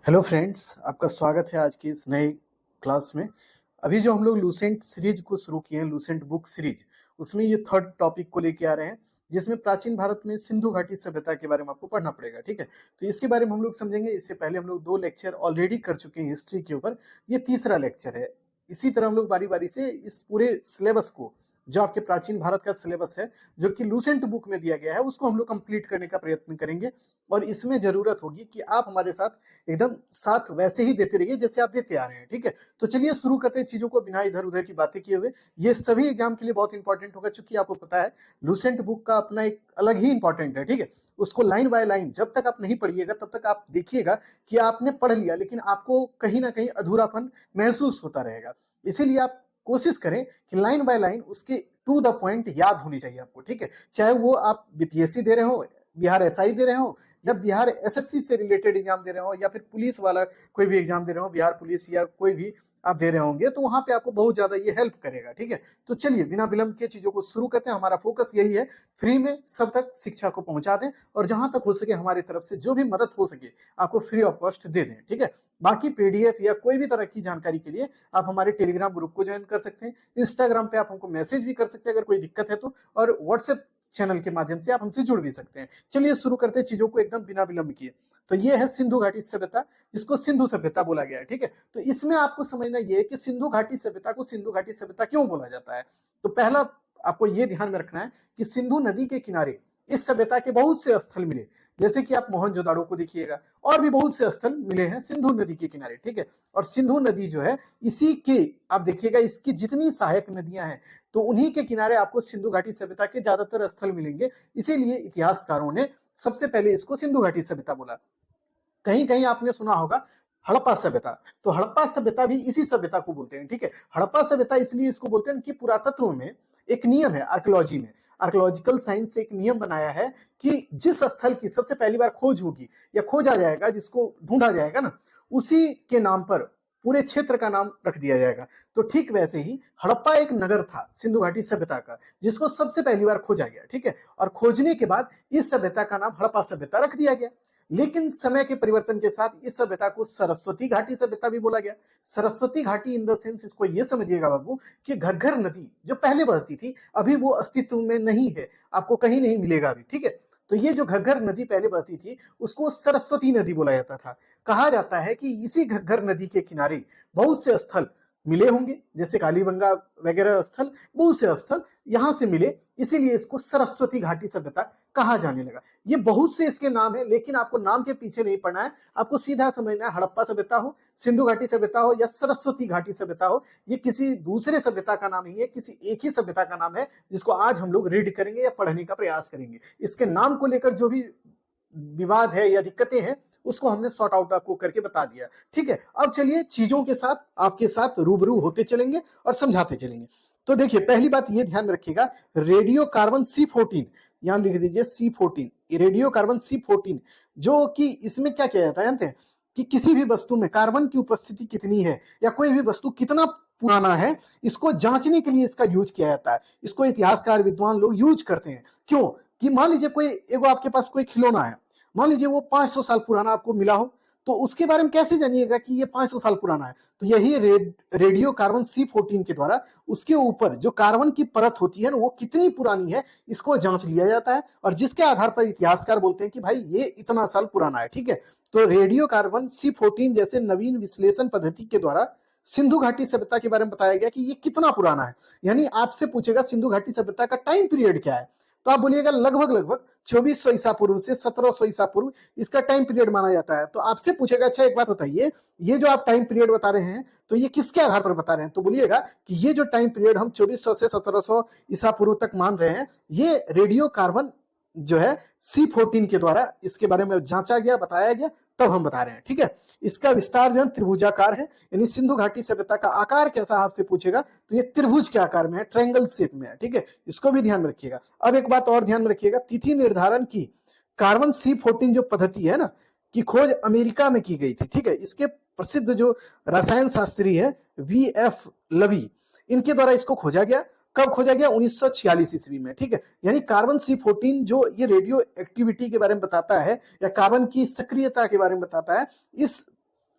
Hello friends, आपका स्वागत है आज की इस नए क्लास में। अभी जो हम लोग लूसेंट सीरीज को शुरू किए हैं, लूसेंट बुक सीरीज, उसमें ये थर्ड टॉपिक को लेके आ रहे हैं, जिसमें प्राचीन भारत में सिंधु घाटी सभ्यता के बारे में आपको पढ़ना पड़ेगा। ठीक है, तो इसके बारे में हम लोग समझेंगे। इससे पहले हम लोग 2 लेक्चर ऑलरेडी कर चुके हैं हिस्ट्री के ऊपर, ये तीसरा लेक्चर है। इसी तरह हम लोग बारी बारी से इस पूरे सिलेबस को, जो आपके प्राचीन भारत का सिलेबस है, जो कि लूसेंट बुक में दिया गया है, उसको हम लोग कंप्लीट करने का प्रयत्न करेंगे। और इसमें जरूरत होगी कि आप हमारे साथ एकदम साथ वैसे ही देते रहिए जैसे आप देते आ रहे हैं। ठीक है, तो चलिए शुरू करते हैं चीजों को बिना इधर उधर की बातें किए हुए। ये सभी एग्जाम के लिए बहुत इंपॉर्टेंट होगा, चूंकि आपको पता है लूसेंट बुक का अपना एक अलग ही इंपॉर्टेंट है। ठीक है, उसको लाइन बाय लाइन जब तक आप नहीं पढ़िएगा तब तक आप देखिएगा कि आपने पढ़ लिया, लेकिन आपको कहीं ना कहीं अधूरापन महसूस होता रहेगा। इसीलिए आप कोशिश करें कि लाइन बाय लाइन उसके टू द पॉइंट याद होनी चाहिए आपको। ठीक है, चाहे वो आप बीपीएससी दे रहे हो, बिहार एसआई दे रहे हो, या बिहार एसएससी से रिलेटेड एग्जाम दे रहे हो, या फिर पुलिस वाला कोई भी एग्जाम दे रहे हो, बिहार पुलिस या कोई भी आप दे रहे होंगे, तो वहां पे आपको बहुत ज्यादा ये हेल्प करेगा। ठीक है, तो चलिए बिना विलंब के चीजों को शुरू करते हैं। हमारा फोकस यही है, फ्री में सब तक शिक्षा को पहुंचा दें, और जहां तक हो सके हमारी तरफ से जो भी मदद हो सके आपको फ्री ऑफ कॉस्ट दे दें। ठीक है, बाकी पीडीएफ या कोई भी तरह की जानकारी के लिए आप हमारे टेलीग्राम ग्रुप को ज्वाइन कर सकते हैं, इंस्टाग्राम पे आप हमको मैसेज भी कर सकते हैं अगर कोई दिक्कत है तो, और व्हाट्सएप चैनल के माध्यम से आप हमसे जुड़ भी सकते हैं। चलिए शुरू करते हैं चीजों को एकदम बिना विलंब किए। तो ये है सिंधु घाटी सभ्यता, जिसको सिंधु सभ्यता बोला गया है। ठीक है, तो इसमें आपको समझना ये है कि सिंधु घाटी सभ्यता को सिंधु घाटी सभ्यता क्यों बोला जाता है। तो पहला आपको ये ध्यान में रखना है कि सिंधु नदी के किनारे इस सभ्यता के बहुत से स्थल मिले, जैसे कि आप मोहनजोदाड़ो को देखिएगा, और भी बहुत से स्थल मिले हैं सिंधु नदी के किनारे। ठीक है, और सिंधु नदी जो है इसी के, आप देखिएगा इसकी जितनी सहायक नदियां हैं, तो उन्हीं के किनारे आपको सिंधु घाटी सभ्यता के ज्यादातर स्थल मिलेंगे। इसीलिए इतिहासकारों ने सबसे पहले इसको सिंधु घाटी सभ्यता बोला। कहीं कहीं आपने सुना होगा हड़प्पा सभ्यता, तो हड़प्पा सभ्यता भी इसी सभ्यता को बोलते हैं। ठीक है, हड़प्पा सभ्यता इसलिए इसको बोलते हैं कि पुरातत्व में एक नियम है, आर्कियोलॉजी में, आर्कियोलॉजिकल साइंस से एक नियम बनाया है कि जिस स्थल की सबसे पहली बार खोज होगी या खोजा जाएगा, जिसको ढूंढा जाएगा ना, उसी के नाम पर पूरे क्षेत्र का नाम रख दिया जाएगा। तो ठीक वैसे ही हड़प्पा एक नगर था सिंधु घाटी सभ्यता का, जिसको सबसे पहली बार खोजा गया। ठीक है, और खोजने के बाद इस सभ्यता का नाम हड़प्पा सभ्यता रख दिया गया। लेकिन समय के परिवर्तन के साथ इस सभ्यता को सरस्वती घाटी सभ्यता भी बोला गया। सरस्वती घाटी इन द सेंस, इसको ये समझिएगा बाबू, कि घग्गर नदी जो पहले बहती थी अभी वो अस्तित्व में नहीं है, आपको कहीं नहीं मिलेगा अभी। ठीक है, तो ये जो घग्गर नदी पहले बहती थी उसको सरस्वती नदी बोला जाता था। कहा जाता है कि इसी घग्गर नदी के किनारे बहुत से स्थल मिले होंगे, जैसे कालीबंगा वगैरह स्थल, बहुत से स्थल यहां से मिले, इसीलिए इसको सरस्वती घाटी सभ्यता कहा जाने लगा। ये बहुत से इसके नाम है, लेकिन आपको नाम के पीछे नहीं पड़ना है, आपको सीधा समझना है हड़प्पा सभ्यता हो, सिंधु घाटी सभ्यता हो, या सरस्वती घाटी सभ्यता हो, ये किसी दूसरे सभ्यता का नाम नहीं है, किसी एक ही सभ्यता का नाम है, जिसको आज हम लोग रीड करेंगे या पढ़ने का प्रयास करेंगे। इसके नाम को लेकर जो भी विवाद है या दिक्कतें हैं, उसको हमने सॉर्ट आउट आपको करके बता दिया। ठीक है, अब चलिए चीजों के साथ आपके साथ रूबरू होते चलेंगे और समझाते चलेंगे। तो देखिए, पहली बात ये ध्यान में रखिएगा, रेडियो कार्बन C14, यहां लिख दीजिए C14, रेडियो कार्बन C14, जो कि इसमें क्या किया जाता है जानते हैं, कि किसी भी वस्तु में कार्बन की उपस्थिति कितनी है, या कोई भी वस्तु कितना पुराना है, इसको जांचने के लिए इसका यूज किया जाता है। इसको इतिहासकार विद्वान लोग यूज करते हैं। क्यों? कि मान लीजिए कोई एगो आपके पास कोई खिलौना है, मान लीजिए वो 500 साल पुराना आपको मिला हो, तो उसके बारे में कैसे जानिएगा कि ये 500 साल पुराना है? तो यही रेडियो कार्बन C14 के द्वारा उसके ऊपर जो कार्बन की परत होती है ना, वो कितनी पुरानी है, इसको जांच लिया जाता है, और जिसके आधार पर इतिहासकार बोलते हैं कि भाई ये इतना साल पुराना है। ठीक है, तो रेडियो कार्बन C14 जैसे नवीन विश्लेषण पद्धति के द्वारा सिंधु घाटी सभ्यता के बारे में बताया गया कि ये कितना पुराना है। यानी आपसे पूछेगा सिंधु घाटी सभ्यता का टाइम पीरियड क्या है, तो आप बोलिएगा लगभग लगभग 2400 ईसा पूर्व से 1700 ईसा पूर्व इसका टाइम पीरियड माना जाता है। तो आपसे पूछेगा अच्छा एक बात बताइए, ये जो आप टाइम पीरियड बता रहे हैं तो ये किसके आधार पर बता रहे हैं? तो बोलिएगा कि ये जो टाइम पीरियड हम 2400 से 1700 ईसा पूर्व तक मान रहे हैं, ये रेडियो कार्बन जो है C14 के द्वारा इसके बारे में जांचा गया, बताया गया, तब हम बता रहे हैं। ठीक है, इसका विस्तार जो त्रिभुजाकार है, यानी सिंधु घाटी सभ्यता का आकार कैसा आपसे पूछेगा तो ये त्रिभुज के आकार में है, ट्रायंगल शेप में है। ठीक है, इसको भी ध्यान में रखिएगा। अब एक बात और ध्यान में रखिएगा, तिथि निर्धारण की कार्बन C14 जो पद्धति है ना, की खोज अमेरिका में की गई थी। ठीक है, इसके प्रसिद्ध जो रसायन शास्त्री है VF लवी, इनके द्वारा इसको खोजा गया। कब खोजा गया? 1946 ईस्वी में। ठीक है, यानी कार्बन C14 जो ये रेडियो एक्टिविटी के बारे में बताता है या कार्बन की सक्रियता के बारे में बताता है, इस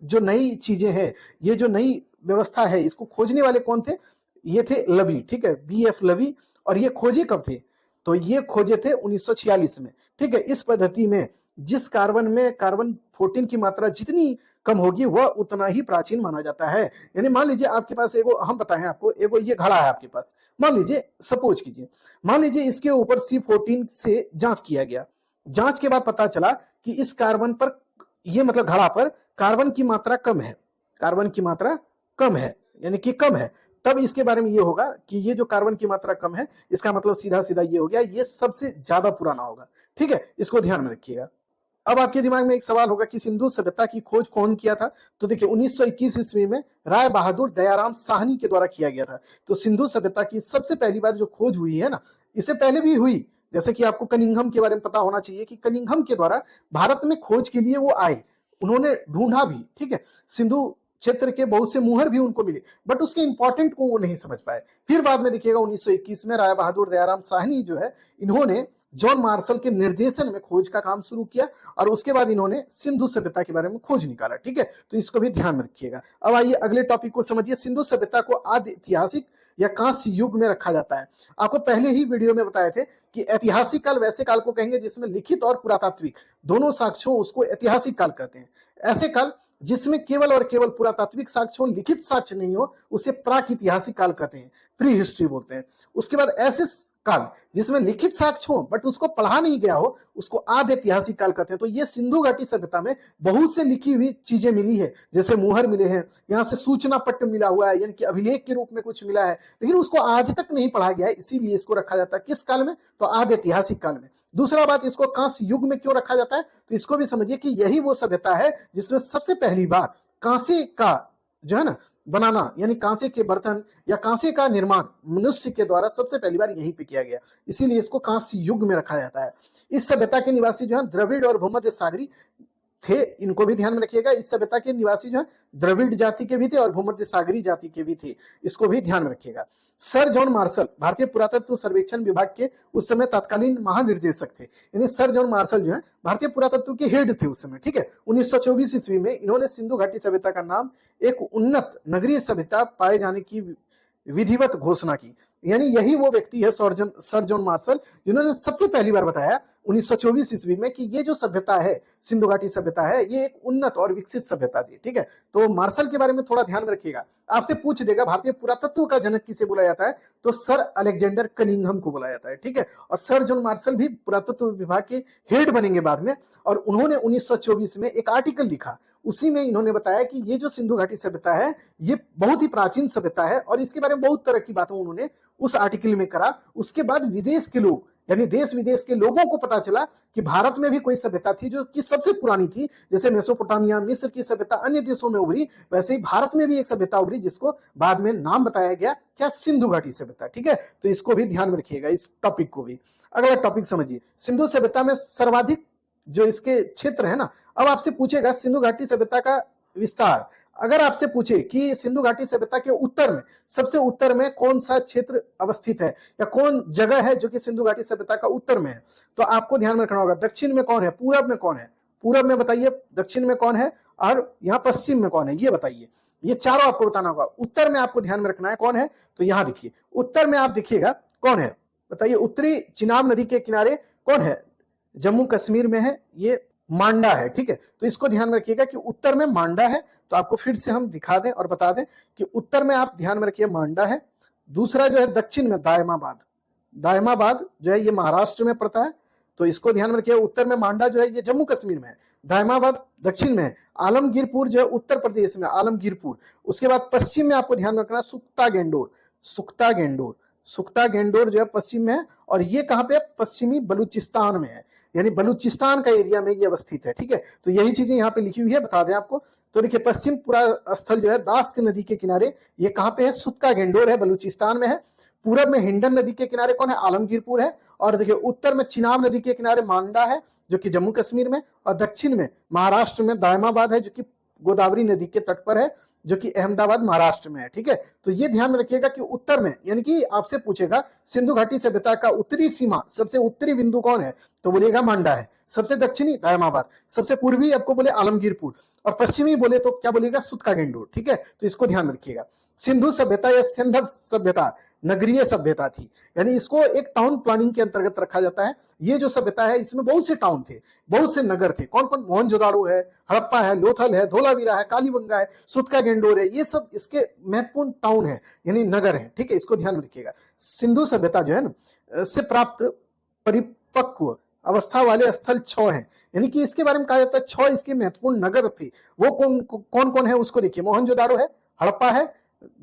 जो नई चीजें हैं, ये जो नई व्यवस्था है, इसको खोजने वाले कौन थे? ये थे लवी, ठीक है, BF लवी। और ये खोजे कब थे? तो ये खोजे थे 1946 में, ठीक है। इस पद्धति में जिस कार्बन में कार्बन 14 की मात्रा जितनी कम होगी वह उतना ही प्राचीन माना जाता है। यानी मान लीजिए आपके पास एगो, हम बताएं आपको, एगो ये घड़ा है आपके पास, मान लीजिए, सपोज कीजिए, मान लीजिए इसके ऊपर C14 से जांच किया गया। जांच के बाद पता चला कि इस कार्बन पर, ये मतलब घड़ा पर कार्बन की मात्रा कम है, कार्बन की मात्रा कम है, यानी कि कम है। तब इसके बारे में ये होगा कि ये जो कार्बन की मात्रा कम है, इसका मतलब सीधा सीधा ये हो गया, ये सबसे ज्यादा पुराना होगा, ठीक है। इसको ध्यान में रखिएगा। अब आपके दिमाग में एक सवाल होगा कि सिंधु सभ्यता की खोज कौन किया था? तो देखिए 1921 ईस्वी में राय बहादुर दयाराम साहनी के द्वारा किया गया था। तो सिंधु सभ्यता की सबसे पहली बार जो खोज हुई है ना, इससे पहले भी हुई, जैसे कि आपको कनिंघम के बारे में पता होना चाहिए कि कनिंघम के द्वारा भारत में खोज के लिए वो आए, उन्होंने ढूंढा भी, ठीक है। सिंधु क्षेत्र के बहुत से मुहर भी उनको मिले, बट उसके इंपॉर्टेंट को वो नहीं समझ पाए। फिर बाद में देखिएगा 1921 में राय बहादुर दयाराम साहनी जो है, इन्होंने जॉन मार्शल के निर्देशन में खोज का काम शुरू किया और उसके बाद इन्होंने सिंधु सभ्यता के बारे में खोज निकाला, ठीक है। तो इसको भी ध्यान में रखिएगा। अब आइए अगले टॉपिक को समझिए। सिंधु सभ्यता को आदि ऐतिहासिक या कांस्य युग में रखा जाता है। आपको पहले ही वीडियो में बताए थे कि ऐतिहासिक काल वैसे काल को कहेंगे जिसमें लिखित और पुरातात्विक दोनों साक्ष्यों, उसको ऐतिहासिक काल कहते हैं। ऐसे काल जिसमें केवल और केवल पुरातात्विक साक्ष्य, लिखित साक्ष्य नहीं हो, उसे प्राक ऐतिहासिक काल कहते हैं, प्री हिस्ट्री बोलते हैं। उसके बाद ऐसे काल जिसमें लिखित साक्ष्य हो बट उसको पढ़ा नहीं गया हो, उसको आदि ऐतिहासिक काल कहते हैं। तो ये सिंधु घाटी सभ्यता में बहुत से लिखी हुई चीजें मिली है, जैसे मुहर मिले हैं, यहाँ से सूचना पत्र मिला हुआ है, यानी कि अभिलेख के रूप में कुछ मिला है, लेकिन उसको आज तक नहीं पढ़ा गया है, इसीलिए इसको रखा जाता है किस काल में? तो आदि ऐतिहासिक काल में। दूसरा बात, इसको कांस्य युग में क्यों रखा जाता है? तो इसको भी समझिए कि यही वो सभ्यता है जिसमें सबसे पहली बार कांसे का जो है ना बनाना, यानी कांसे के बर्तन या कांसे का निर्माण मनुष्य के द्वारा सबसे पहली बार यहीं पे किया गया, इसीलिए इसको कांस्य युग में रखा जाता है। इस सभ्यता के निवासी जो है द्रविड़ और भूमध्य सागरी थे, इनको भी ध्यान में रखिएगा। इस सभ्यता के निवासी जो है द्रविड़ जाति के भी थे और भूमध्य सागरी जाति के भी थे, इसको भी ध्यान में रखिएगा। सर जॉन मार्शल भारतीय पुरातत्व सर्वेक्षण विभाग के उस समय तत्कालीन महानिर्देशक थे, यानी सर जॉन मार्शल जो है भारतीय पुरातत्व के हेड थे उस समय, ठीक है। 1924 ईस्वी में इन्होंने सिंधु घाटी सभ्यता का नाम एक उन्नत नगरीय सभ्यता पाए जाने की विधिवत घोषणा की। यानी यही वो व्यक्ति है सर जॉन मार्शल, जिन्होंने सबसे पहली बार बताया 1924 ईस्वी में कि ये जो सभ्यता है, सिंधु घाटी सभ्यता है, ये एक उन्नत और विकसित सभ्यता थी, ठीक है। तो मार्शल के बारे में थोड़ा ध्यान रखिएगा। आपसे पूछ देगा भारतीय पुरातत्व का जनक किसे बोला जाता है? तो सर अलेक्जेंडर कनिंघम को बोला जाता है, ठीक है। और सर जॉन मार्शल भी पुरातत्व विभाग के हेड बनेंगे बाद में, और उन्होंने 1924 में एक आर्टिकल लिखा, उसी में इन्होंने बताया कि ये जो सिंधु घाटी सभ्यता है ये बहुत ही प्राचीन सभ्यता है, और इसके बारे में बहुत तरह की बातें उन्होंने उस आर्टिकल में करा। उसके बाद विदेश के लोग, यानी देश विदेश के लोगों को पता चला कि भारत में भी कोई सभ्यता थी जो कि सबसे पुरानी थी। जैसे मेसोपोटामिया, मिस्र की सभ्यता अन्य देशों में उभरी, वैसे ही भारत में भी एक सभ्यता उभरी जिसको बाद में नाम बताया गया, क्या? सिंधु घाटी सभ्यता, ठीक है। तो इसको भी ध्यान में रखिएगा, इस टॉपिक को भी। अगला टॉपिक समझिए, सिंधु सभ्यता में सर्वाधिक जो इसके क्षेत्र है ना, अब आपसे पूछेगा सिंधु घाटी सभ्यता का विस्तार। अगर आपसे पूछे कि सिंधु घाटी सभ्यता के उत्तर में, सबसे उत्तर में कौन सा क्षेत्र अवस्थित है या कौन जगह है जो कि सिंधु घाटी सभ्यता का उत्तर में है, तो आपको ध्यान में रखना होगा दक्षिण में कौन है, पूरब में कौन है? पूरब में बताइए, दक्षिण में कौन है, और यहाँ पश्चिम में कौन है, ये बताइए। ये चारों आपको बताना होगा। उत्तर में आपको ध्यान में रखना है कौन है, तो यहाँ देखिए उत्तर में आप देखिएगा कौन है, बताइए। उत्तरी चिनाब नदी के किनारे कौन है? जम्मू कश्मीर में है, ये मांडा है, ठीक है। तो इसको ध्यान में रखिएगा कि उत्तर में मांडा है। तो आपको फिर से हम दिखा दें और बता दें कि उत्तर में आप ध्यान में रखिए मांडा है। दूसरा जो है दक्षिण में दायमाबाद, दायमाबाद जो है ये महाराष्ट्र में पड़ता है, तो इसको ध्यान में रखिए। उत्तर में मांडा जो है ये जम्मू कश्मीर में है, दायमाबाद दक्षिण में है। आलमगीरपुर जो है उत्तर प्रदेश में, आलमगीरपुर। उसके बाद पश्चिम में आपको ध्यान रखना सुक्ता गेंडोर, सुक्ता गेंडोर, सुक्ता गेंडोर जो है पश्चिम में है, और ये कहाँ पे? पश्चिमी बलूचिस्तान में है, यानी बलूचिस्तान का एरिया में ये अवस्थित है, ठीक है। तो यही चीजें यहाँ पे लिखी हुई है, बता दें आपको। तो देखिए पश्चिम पूरा स्थल जो है दास्क नदी के किनारे, ये कहाँ पे है? सुक्का गेंडोर है, बलूचिस्तान में है। पूरब में हिंडन नदी के किनारे कौन है? आलमगीरपुर है। और देखिए उत्तर में चिनाब नदी के किनारे मांडा है जो कि जम्मू कश्मीर में, और दक्षिण में महाराष्ट्र में दायमाबाद है जो कि गोदावरी नदी के तट पर है। जो कि अहमदाबाद महाराष्ट्र में है। ठीक है, तो ये ध्यान में रखिएगा कि उत्तर में, यानी कि आपसे पूछेगा सिंधु घाटी सभ्यता का उत्तरी सीमा, सबसे उत्तरी बिंदु कौन है, तो बोलिएगा मांडा है। सबसे दक्षिणी दायमाबाद, सबसे पूर्वी आपको बोले आलमगीरपुर, और पश्चिमी बोले तो क्या बोलेगा, सुतका गेंडोर। ठीक है, तो इसको ध्यान में रखिएगा। सिंधु सभ्यता या सिंधव सभ्यता नगरीय सभ्यता थी, यानी इसको एक टाउन प्लानिंग के अंतर्गत रखा जाता है। ये जो सभ्यता है इसमें बहुत से टाउन थे, बहुत से नगर थे। कौन कौन, मोहनजोदाड़ो है, हड़प्पा है, लोथल है, धोलावीरा है, कालीबंगा है, सुतका गेंडोर है, ये सब इसके महत्वपूर्ण टाउन है, यानी नगर है। ठीक है, इसको ध्यान में रखिएगा। सिंधु सभ्यता जो है ना से प्राप्त परिपक्व अवस्था वाले स्थल 6 हैं, यानी कि इसके बारे में कहा जाता है 6 इसके महत्वपूर्ण नगर थे। वो कौन कौन है उसको देखिए, मोहनजोदाड़ो है, हड़प्पा है,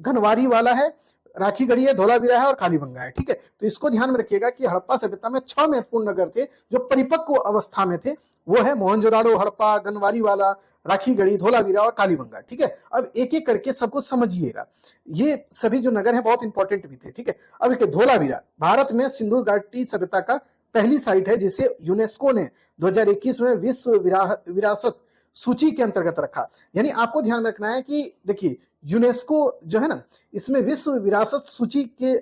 घनवारी वाला है, राखीगढ़ी है, धोलावीरा है और कालीबंगा है। ठीक है, तो इसको ध्यान में रखिएगा कि हड़प्पा सभ्यता में 6 महत्वपूर्ण नगर थे जो परिपक्व अवस्था में थे। वो है मोहनजोदाड़ो, हड़प्पा, गनवारी वाला, राखीगढ़ी, धोलावीरा और कालीबंगा। ठीक है, अब एक एक करके सबको समझिएगा। ये सभी जो नगर हैं बहुत इंपॉर्टेंट भी थे। ठीक है, अब एक धोलावीरा भारत में सिंधु घाटी सभ्यता का पहली साइट है जिसे यूनेस्को ने 2021 में विश्व विरासत सूची के अंतर्गत रखा। यानी आपको ध्यान में रखना है कि देखिए यूनेस्को जो है ना, इसमें विश्व विरासत सूची के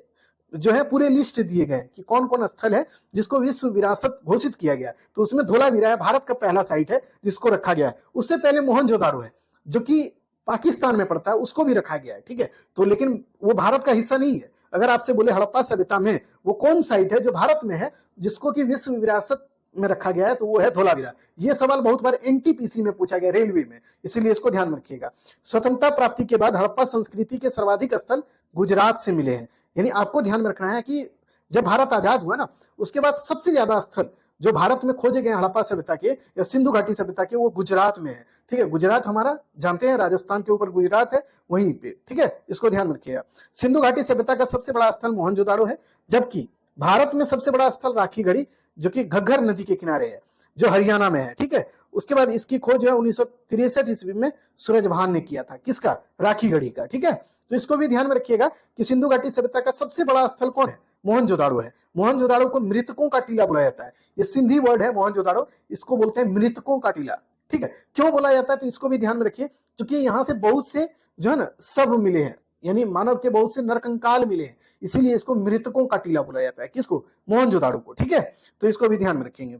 जो है पूरे लिस्ट दिए गए कि कौन कौन स्थल है जिसको विश्व विरासत घोषित किया गया। तो उसमें धोलावीरा है, भारत का पहला साइट है जिसको रखा गया है। उससे पहले मोहनजोदाड़ो है जो कि पाकिस्तान में पड़ता है, उसको भी रखा गया है। ठीक है, तो लेकिन वो भारत का हिस्सा नहीं है। अगर आपसे बोले हड़प्पा सभ्यता में वो कौन साइट है जो भारत में है जिसको कि विश्व विरासत में रखा गया है, तो वो है धोलावीरा। ये सवाल बहुत बार एनटीपीसी में पूछा गया, रेलवे में, इसीलिए इसको ध्यान में रखिएगा। स्वतंत्रता प्राप्ति के बाद हड़प्पा संस्कृति के सर्वाधिक स्थल गुजरात से मिले हैं। यानी आपको ध्यान में रखना है कि जब भारत आजाद हुआ ना, उसके बाद सबसे ज्यादा स्थल जो भारत में खोजे गए हड़प्पा सभ्यता के या सिंधु घाटी सभ्यता के, वो गुजरात में है। ठीक है, गुजरात हमारा जानते हैं, राजस्थान के ऊपर गुजरात है, वहीं पे। ठीक है, इसको ध्यान में रखिएगा। सिंधु घाटी सभ्यता का सबसे बड़ा स्थल मोहनजोदाड़ो है, जबकि भारत में सबसे बड़ा स्थल राखीगढ़ी जो कि घग्गर नदी के किनारे है, जो हरियाणा में है। ठीक है, उसके बाद इसकी खोज जो है 1963 ईस्वी में सूरजभान ने किया था। किसका, राखीगढ़ी का। ठीक है, तो इसको भी ध्यान में रखिएगा कि सिंधु घाटी सभ्यता का सबसे बड़ा स्थल कौन है, मोहनजोदाड़ो है। मोहनजोदाड़ो को मृतकों का टीला बुलाया जाता है। ये सिंधी वर्ड है मोहनजोदाड़ो, इसको बोलते हैं मृतकों का टीला। ठीक है, क्यों बोला जाता है, तो इसको भी ध्यान में रखिए, क्योंकि यहाँ से बहुत से जो है ना सब मिले हैं, यानी मानव के बहुत से नरकंकाल मिले हैं, इसीलिए इसको मृतकों का टीला बुलाया जाता है। किसको, मोहनजोदाड़ो को। ठीक है, तो इसको भी ध्यान में रखेंगे।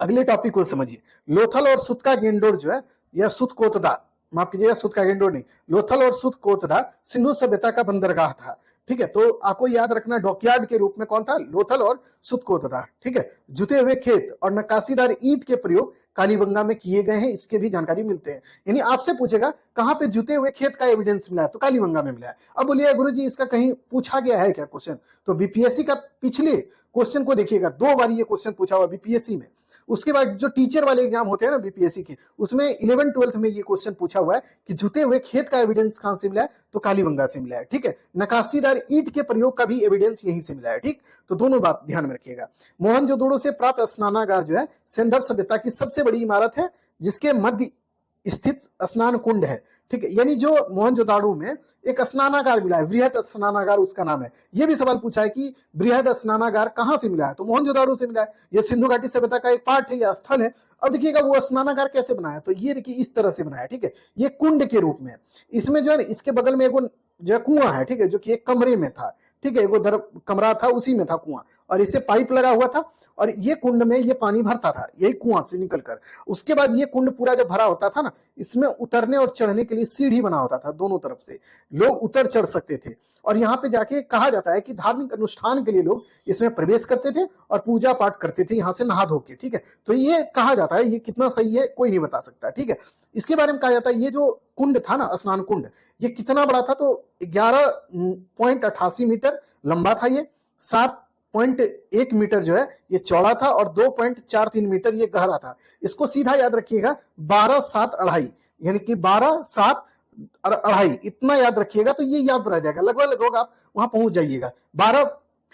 अगले टॉपिक को समझिए, लोथल और सुतका गेंडोर जो है, या सुतकोतदा, माफ कीजिएगा, सुतका गेंडोर नहीं, लोथल और सुतकोतदा सिंधु सभ्यता का बंदरगाह था। ठीक है, तो आपको याद रखना डॉकयार्ड के रूप में कौन था, लोथल और सुतकोतदा। ठीक है, जुते हुए खेत और नक्काशीदार ईंट के प्रयोग कालीबंगा में किए गए हैं, इसके भी जानकारी मिलते हैं। यानी आपसे पूछेगा कहां पे जुते हुए खेत का एविडेंस मिला है, तो कालीबंगा में मिला है। अब बोलिए गुरुजी इसका कहीं पूछा गया है क्या क्वेश्चन, तो बीपीएससी का पिछले क्वेश्चन को देखिएगा, 2 बार ये क्वेश्चन पूछा हुआ बीपीएससी में। उसके बाद जो टीचर वाले एग्जाम होते हैं ना बीपीएससी के, उसमें 11th-12th में ये क्वेश्चन पूछा हुआ है कि जुते हुए खेत का एविडेंस कहां से मिला है, तो कालीबंगा से मिला है। ठीक है, नक्काशीदार ईंट के प्रयोग का भी एविडेंस यहीं से मिला है। ठीक, तो दोनों बात ध्यान में रखिएगा। मोहनजोदड़ो से प्राप्त स्नानागार जो है सिंधव सभ्यता की सबसे बड़ी इमारत है, जिसके मध्य स्थित स्नान कुंड है। ठीक है, यानी जो मोहनजोदाड़ो में एक स्नानागार मिला है, वृहद स्नानागार उसका नाम है। यह भी सवाल पूछा है कि वृहद स्नानागार कहां से मिला है, तो मोहनजोदाड़ो से मिला है। यह सिंधु घाटी सभ्यता का एक पार्ट है या स्थल है। अब देखिएगा वो स्नानागार कैसे बनाया, तो ये देखिए इस तरह से बनाया। ठीक है, ये कुंड के रूप में, इसमें जो है इसके बगल में एक जो कुआं है, ठीक है, जो कि एक कमरे में था। ठीक है, वो कमरा था, उसी में था कुआं, और इसे पाइप लगा हुआ था, और ये कुंड में ये पानी भरता था, यही कुआं से निकलकर। उसके बाद ये कुंड पूरा जब भरा होता था ना, इसमें उतरने और चढ़ने के लिए सीढ़ी बना होता था, दोनों तरफ से लोग उतर चढ़ सकते थे। और यहाँ पे जाके कहा जाता है कि धार्मिक अनुष्ठान के लिए लोग इसमें प्रवेश करते थे और पूजा पाठ करते थे यहाँ से नहा धो के। ठीक है, तो ये कहा जाता है, ये कितना सही है कोई नहीं बता सकता। ठीक है, इसके बारे में कहा जाता है ये जो कुंड था ना, स्नान कुंड, ये कितना बड़ा था, तो 11.88 मीटर लंबा था, ये 7.1 मीटर जो है ये चौड़ा था, और 2.43 मीटर ये गहरा था। इसको सीधा याद रखिएगा, 12.7 यानी कि 12.7 इतना याद रखिएगा, तो ये याद रह जाएगा, लगभग आप वहां पहुंच जाइएगा। 12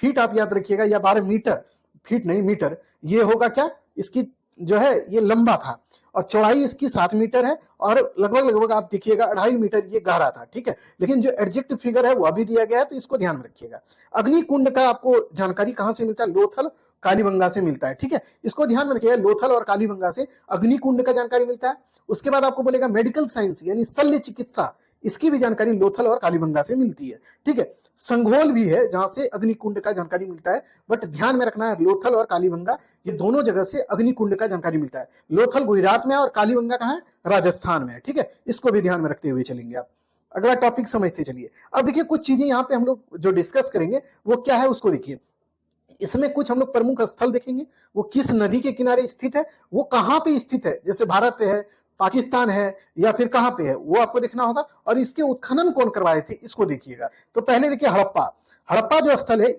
फीट आप याद रखिएगा, या 12 मीटर, फीट नहीं मीटर, ये होगा क्या, इसकी जो है ये लंबा था, और चौड़ाई इसकी 7 मीटर है, और लगभग आप देखिएगा 2.5 मीटर ये गहरा था। ठीक है, लेकिन जो एडजेक्ट फिगर है वो अभी दिया गया है, तो इसको ध्यान में रखिएगा। अग्नि कुंड का आपको जानकारी कहां से मिलता है, लोथल कालीबंगा से मिलता है। ठीक है, इसको ध्यान में रखिएगा, लोथल और कालीबंगा से अग्नि कुंड का जानकारी मिलता है। उसके बाद आपको बोलेगा मेडिकल साइंस यानी शल्य चिकित्सा, इसकी भी जानकारी लोथल और कालीबंगा से मिलती है। ठीक है, संघोल भी है जहां से अग्निकुंड का जानकारी मिलता है, बट ध्यान में रखना है लोथल और कालीबंगा ये दोनों जगह से अग्निकुंड का जानकारी मिलता है। लोथल गुजरात में और कालीबंगा कहाँ है, राजस्थान में है। ठीक है, इसको भी ध्यान में रखते हुए चलेंगे आप। अगला टॉपिक समझते चलिए। अब देखिए कुछ चीजें यहाँ पे हम लोग जो डिस्कस करेंगे वो क्या है उसको देखिए। इसमें कुछ हम लोग प्रमुख स्थल देखेंगे, वो किस नदी के किनारे स्थित है, वो कहाँ पे स्थित है, जैसे भारत है, पाकिस्तान है, या फिर कहाँ पे है वो आपको देखना होगा, और इसके उत्खनन कौन करवाए थे इसको देखिएगा। तो पहले देखिए हड़प्पा। हड़प्पा जो स्थल है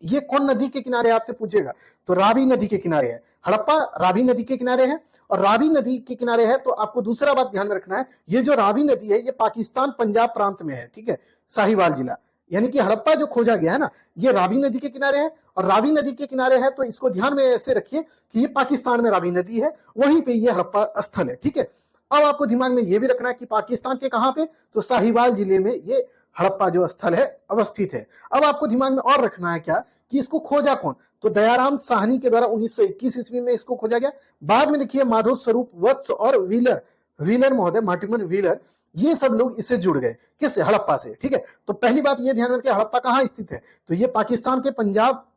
ये कौन नदी के किनारे आपसे पूछेगा, तो रावी नदी के किनारे है। हड़प्पा रावी नदी के किनारे है, और रावी नदी के किनारे है तो आपको दूसरा बात ध्यान में रखना है, ये जो रावी नदी है ये पाकिस्तान पंजाब प्रांत में है। ठीक है, साहिवाल जिला, यानी कि हड़प्पा जो खोजा गया है ना ये रावी नदी के किनारे है, और रावी नदी के किनारे है तो इसको ध्यान में ऐसे रखिए कि ये पाकिस्तान में रावी नदी है, वहीं पे ये हड़प्पा स्थल है। ठीक है, अब आपको दिमाग में ये भी रखना है कि पाकिस्तान के कहां पे, तो साहिवाल जिले में ये हड़प्पा जो स्थल है अवस्थित है। अब आपको दिमाग में और रखना है क्या कि इसको खोजा कौन, तो दयाराम साहनी के द्वारा 1921 ईस्वी में इसको खोजा गया। बाद में देखिए माधव स्वरूप वत्स और व्हीलर महोदय, मार्टिमन व्हीलर, ये सब लोग इससे जुड़ गए, किससे, हड़प्पा से। ठीक है, तो पहली बात ये ध्यान रखिए हड़प्पा कहाँ स्थित है, तो ये पाकिस्तान के पंजाब